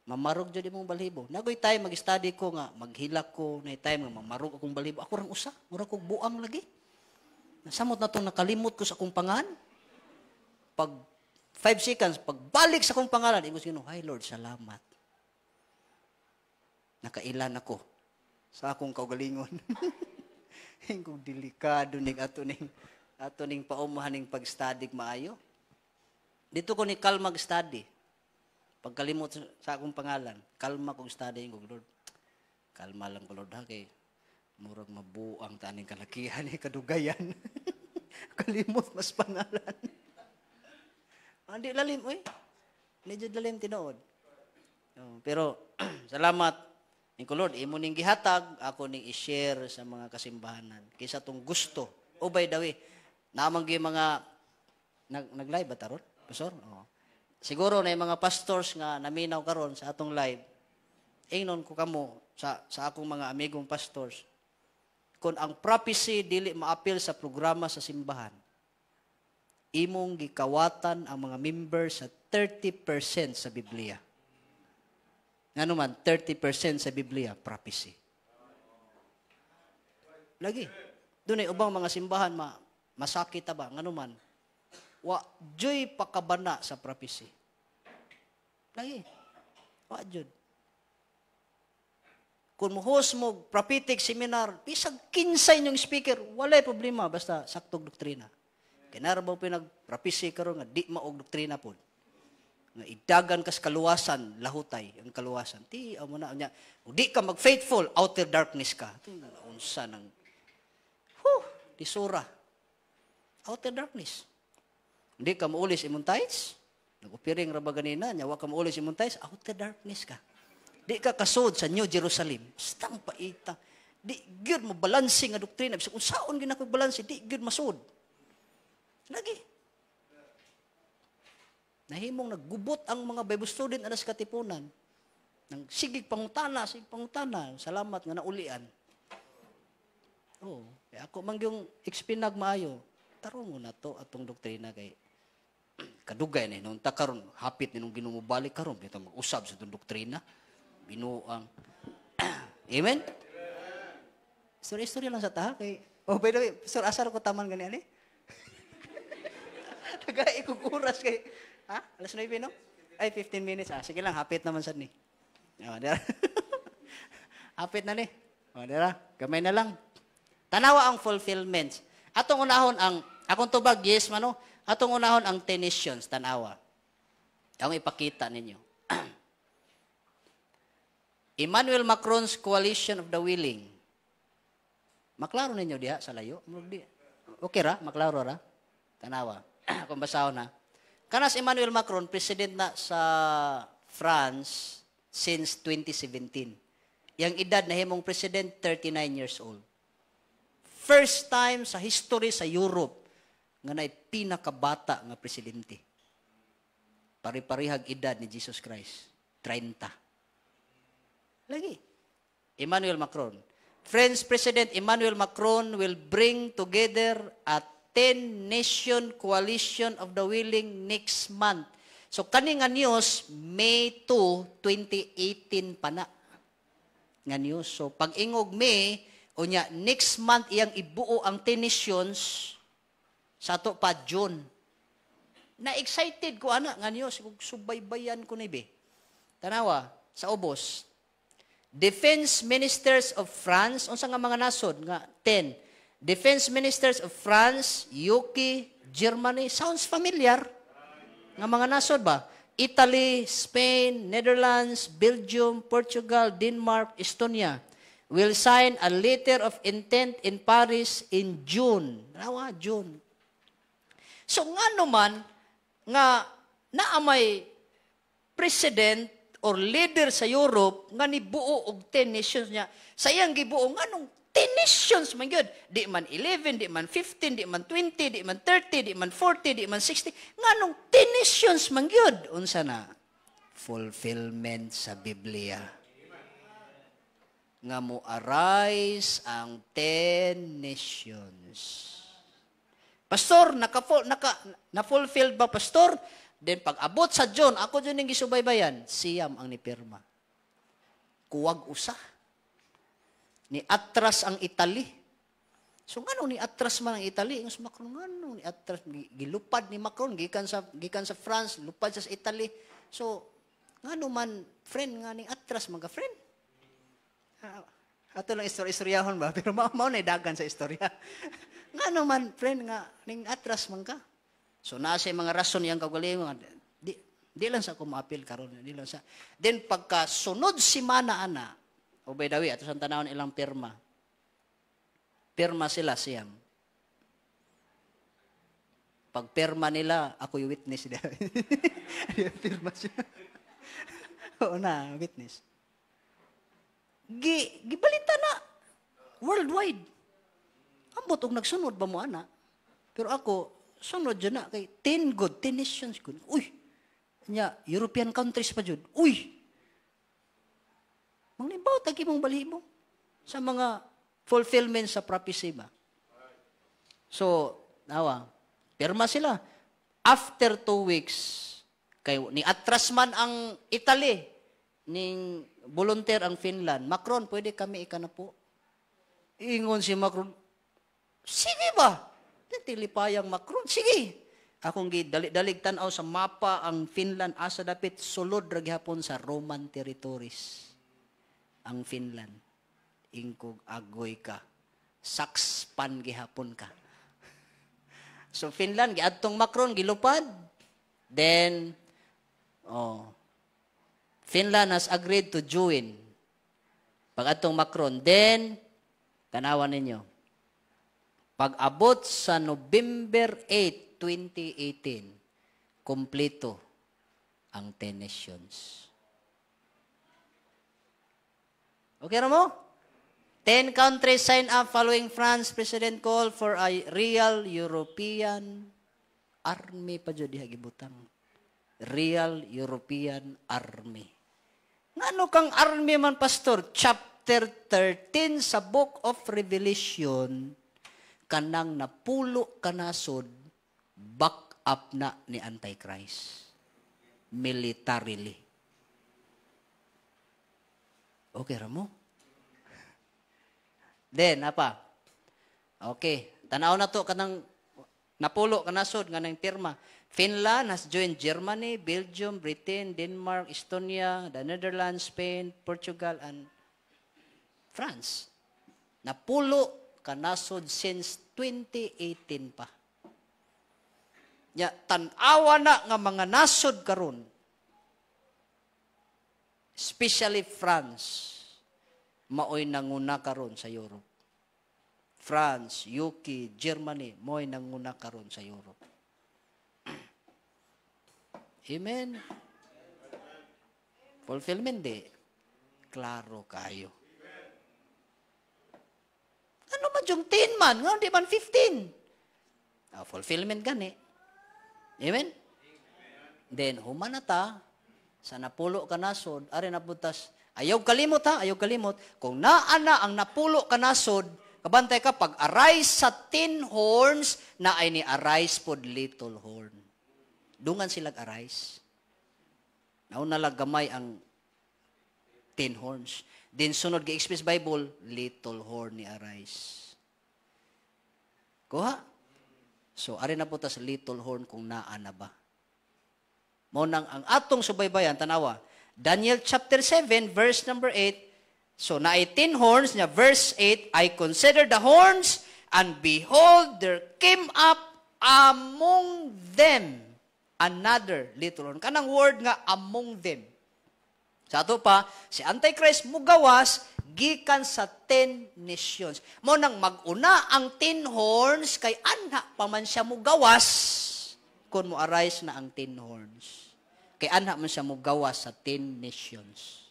Mamarog jud imong balhibo. Nagoy time mag-study ko nga, maghilak ko, na time nga mamarog akong balhibo. Ako rang usa, mura kog buang lagi. Nasamot na itong nakalimot ko sa akong pangan. Pag 5 seconds, pagbalik sa akong pangalan, imo sino, "Hi Lord, salamat. Nakailan ako sa akong kaugalingon." Kung delikado ning ato ning paumahan ning pag-study maayo. Dito ko ni kalma mag-study. Pagkalimot sa akong pangalan, kalma kong study ko, Lord. Kalma lang ko, Lord, ha, kay murag mabuang taning kalakihan ni kadugayan. Kalimot mas pangalan. Hindi lalim, oy. Medyo lalim tinuod. Pero salamat. Ingko Lord, imo ning gihatag, ako ning i-share sa mga kasimbahanan. Kaysa tong gusto. O by the way, namang gi mga nag-live ba taron? Pastor? Oo. Siguro na yung mga pastors nga naminaw karon sa atong live. Ingnon ko kamo sa akong mga amigong pastors. Kung ang prophecy dili maapil sa programa sa simbahan, imong gikawatan ang mga members sa 30% sa Biblia. Ano man, 30% sa Biblia, prophecy. Lagi. Doon ay ubang mga simbahan, masakit ba? Ano man, wa joy pakabana sa prophecy. Lagi. Wa jud. Kung host mo prophetic seminar, bisag 15 yung speaker, walay problema, basta saktog doktrina. Kinarabaw pinag-prophecy karon nga di maog doktrina pod. Nga idagan kas kaluwasan, lahutay ang kaluwasan. Ti amo na nya, di ka mag-faithful, outer darkness ka. Unsa nang disura. Outer darkness. Hindi ka muulis imong tithes, nag-upiring ra ba ganina, nya wa ka muulis imong tithes, outer darkness ka. Di ka kasud sa New Jerusalem. Stang paita. Di gyud mo balanse nga doktrina. Bisag unsaon gyud ako balanse, di gyud masud. Lagi. Nahimong naggubot ang mga Bible student anas katipunan. Nang sigig pangutana. Salamat nga naulian. Ako man yung expinag maayo. Tarong mo na to atong doktrina kay kadugay na nung takaron hapit ni nung ginumubalik karon bitaw mag-usab sa atong doktrina. Binuang. Amen. Story lang sa taha kay by the way, Pastor, asar ko taman gani ani? Tagay ko oras kay alas 9, no? Ay, 15 minutes. Sige lang, hapit naman sad ni. Hapit na ni. Dira, gamay na lang. Tanawa ang fulfillment. Atong unahon akong tubag, yes, mano? Atong unahon ang 10 nations, tanawa. Ang ipakita ninyo. Emmanuel Macron's Coalition of the Willing. Maklaro ninyo diha sa layo? Okay ra? Maklaro ra? Tanawa. Kung basahon na. Kanas Emmanuel Macron, president na sa France since 2017. Yang edad na himong president, 39 years old. First time sa history sa Europe nga naay pinakabata nga presidente. Pari-parihag edad ni Jesus Christ, 30. Lagi. Emmanuel Macron. French President Emmanuel Macron will bring together a 10-nation coalition of the willing next month. So, kani nga news, May 2, 2018 pa na. Nga news. So, pag ingog May, o niya, next month, iyang ibuo ang 10 nations sa ato pa June. Na-excited ko, nga news. Subaybayan ko na ibe. Tanawa, sa ubos. Defense Ministers of France, unsa nga mga nasod, nga 10. Defense Ministers of France, UK, Germany, sounds familiar. Nga mga nasod ba? Italy, Spain, Netherlands, Belgium, Portugal, Denmark, Estonia will sign a letter of intent in Paris in June. June. So nga naman, nga naamay president or leader sa Europe nga nibuo og 10 nations niya. Sayang gibuo nga nung 10 nations man gyud. Di man 11, di man 15, di man 20, di man 30, di man 40, di man 60. Nganong 10 nations man gyud. Unsa na? Fulfillment sa Biblia. Nga mo arise ang 10 nations. Pastor, na-fulfilled ba, Pastor? Then pag abot sa John, ako dyan yung gisubaybayan, siyam ang nipirma. Kuwag usa. Ni atras ang Italy. So ngano ni atras man ang Italy? Ang Macron ngano ni atras gilupad ni Macron gikan sa France, lupad sa Italy. So ngano man friend nga ni atras mga friend. Ato lang istoryahon ba pero mao na dagan sa istorya. Ngano man friend nga ning atras man ka. So naa say mga rason yang kaugalingon di lang sa ko maapil karon di lang sa. Then pagka sunod semana ana o by the way ato sa tanawon ilang pirma. Pirma sila siyam. Pag pirma nila ako yung witness nila. Pirma siya. Oo na, witness. Gibalita na worldwide. Ambot og nagsunod ba mo ana? Pero ako sunod dyan na kay 10 nations good. Uy. Nya European countries pa jud. Uy. Manglibaw tagi mong balhibong sa mga fulfillment sa prophecy ba. So, nawa, pirma sila. After 2 weeks, kay ni atras man ang Italy, ning volunteer ang Finland. Macron, pwede kami ikana po. Ingon si Macron, sige ba? Tilipayang Macron, sige. Akong dalig tanaw sa mapa ang Finland asa dapit sulod ra gihapon sa Roman territories. Ang Finland. Ingkog agoy ka. Sakspan gihapon ka. So Finland giadtong Macron gilupad. Then Finland has agreed to join. Pag-atong Macron. Then, tanawan ninyo. Pag-abot sa November 8, 2018, kompleto ang 10 nations. Okay na mo? 10 countries sign up following France President call for a real European army pa dyan diha gibutang. Real European army. Ngano kang army man, Pastor? Chapter 13 sa Book of Revelation, kanang napulo kanasod, back up na ni Antichrist. Militarily. Okay, Ramo? Then, apa? Okay. Tanaw na to kanang napulo kanasod, kanang pirma. Finland has joined Germany, Belgium, Britain, Denmark, Estonia, the Netherlands, Spain, Portugal, and France. Napulo kanasod since 2018 pa. Ya, tan-awa na nga mga nasod karon. Especially France. Maoy nanguna karon sa Europe. France, UK, Germany, maoy nanguna karon sa Europe. Amen. Fulfillment di. Klaro kayo. Ano man yung 10 man? Nga, di man 15. Fulfillment gani. Amen? Then, humanata, sa napulo kanasod, ari nabutas, ayaw kalimot ha, ayaw kalimot. Kung naana ang napulo kanasod, kabantay ka, pag arise sa 10 horns, na ay ni arise pod little horn. Dungan silag arise. Nauna lang gamay ang 10 horns. Then sunod ga Express Bible, little horn ni arise. Kuha? So, ari na po tas little horn kung naa na ba. Mo nang ang atong subaybayan, tanawa. Daniel chapter 7, verse number 8. So, na 10 horns niya, verse 8, I considered the horns, and behold, there came up among them another little horn. Kanang word nga among them. Sa ato pa, si Antichrist mugawas gikan sa 10 nations. Mo nang maguna ang 10 horns kay anha pa man siya mugawas kun mo arise na ang 10 horns. Kay anha man siya mugawas sa 10 nations.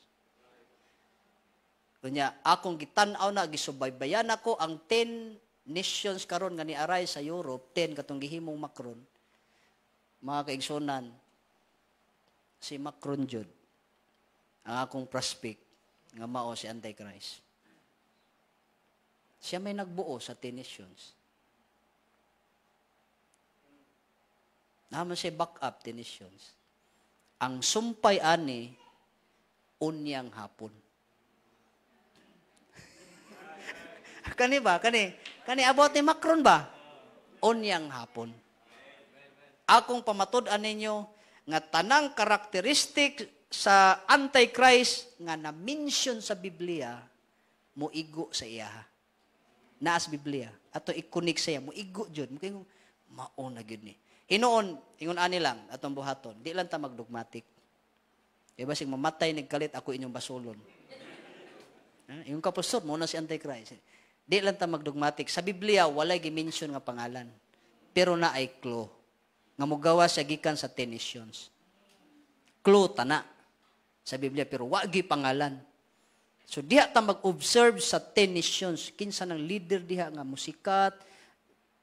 Unya, akong gitan-aw na, gisubaybayan ako ang 10 nations karon nga niaray sa Europe, 10 katong gihimong Macron. Mga kaigsunan, si Macron jud ang akong prospect nga mao si Antichrist. Siya may nagbuo sa 10 nations. Naman siya back-up 10 nations. Ang sumpay ani, unyang hapon. Kani ba? Kani about ni Macron ba? Unyang hapon. Akong pamatud-an ninyo, nga tanang karakteristik sa Antichrist nga na-mention sa Biblia, muigo sa iya. Naas Biblia. Ato ikunik sa iya, muigo dyan. Mukha mauna gyud ni. Hinoon, ingon ani lang, atong buhaton, di lang ta magdogmatic. Kaya basig mamatay nagkalit ako inyong basulon. Yung kapusot, muna si Antichrist. Di lang ta magdogmatic. Sa Biblia, walay gi-mention nga pangalan. Pero na ay clue. Nga mugawa siya gikan sa 10 nations. Clue tana sa Biblia, pero wagi pangalan. So diha ta mag-observe sa 10 nations. Kinsa ng leader diha nga musikat,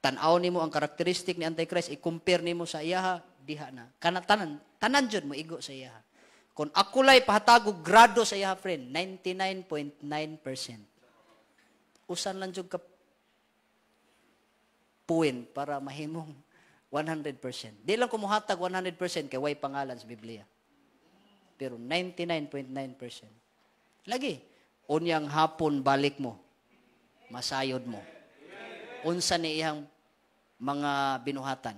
tan-aw nimo ang karakteristik ni Antichrist, i-compare nimo sa iyaha, diha na. Kana tanan jud mo igo sa iyaha. Kung akulay pahatagog grado sa iyaha, friend, 99.9%. Usan lang jud ka point para mahimong 100%. Di lang kumuhatag 100% kay way pangalan sa Biblia. Pero 99.9%. Lagi, unyang hapon balik mo. Masayod mo. Unsa ni iyang mga binuhatan.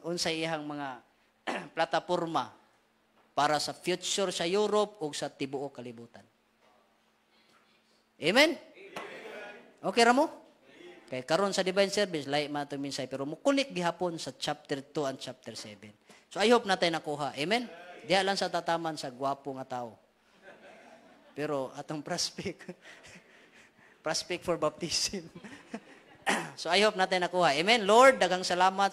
Unsa iyang mga plataporma para sa future sa Europe o sa tibuok kalibutan. Amen? Okay ra mo? Kay karon sa divine service, lahi man itong minsay, pero mukunik gihapon sa chapter 2 and chapter 7. So I hope natin nakuha. Amen? Diha lang sa tataman sa gwapo nga tao. Pero atong prospect, prospect for baptism. So I hope natin nakuha. Amen? Lord, daghang salamat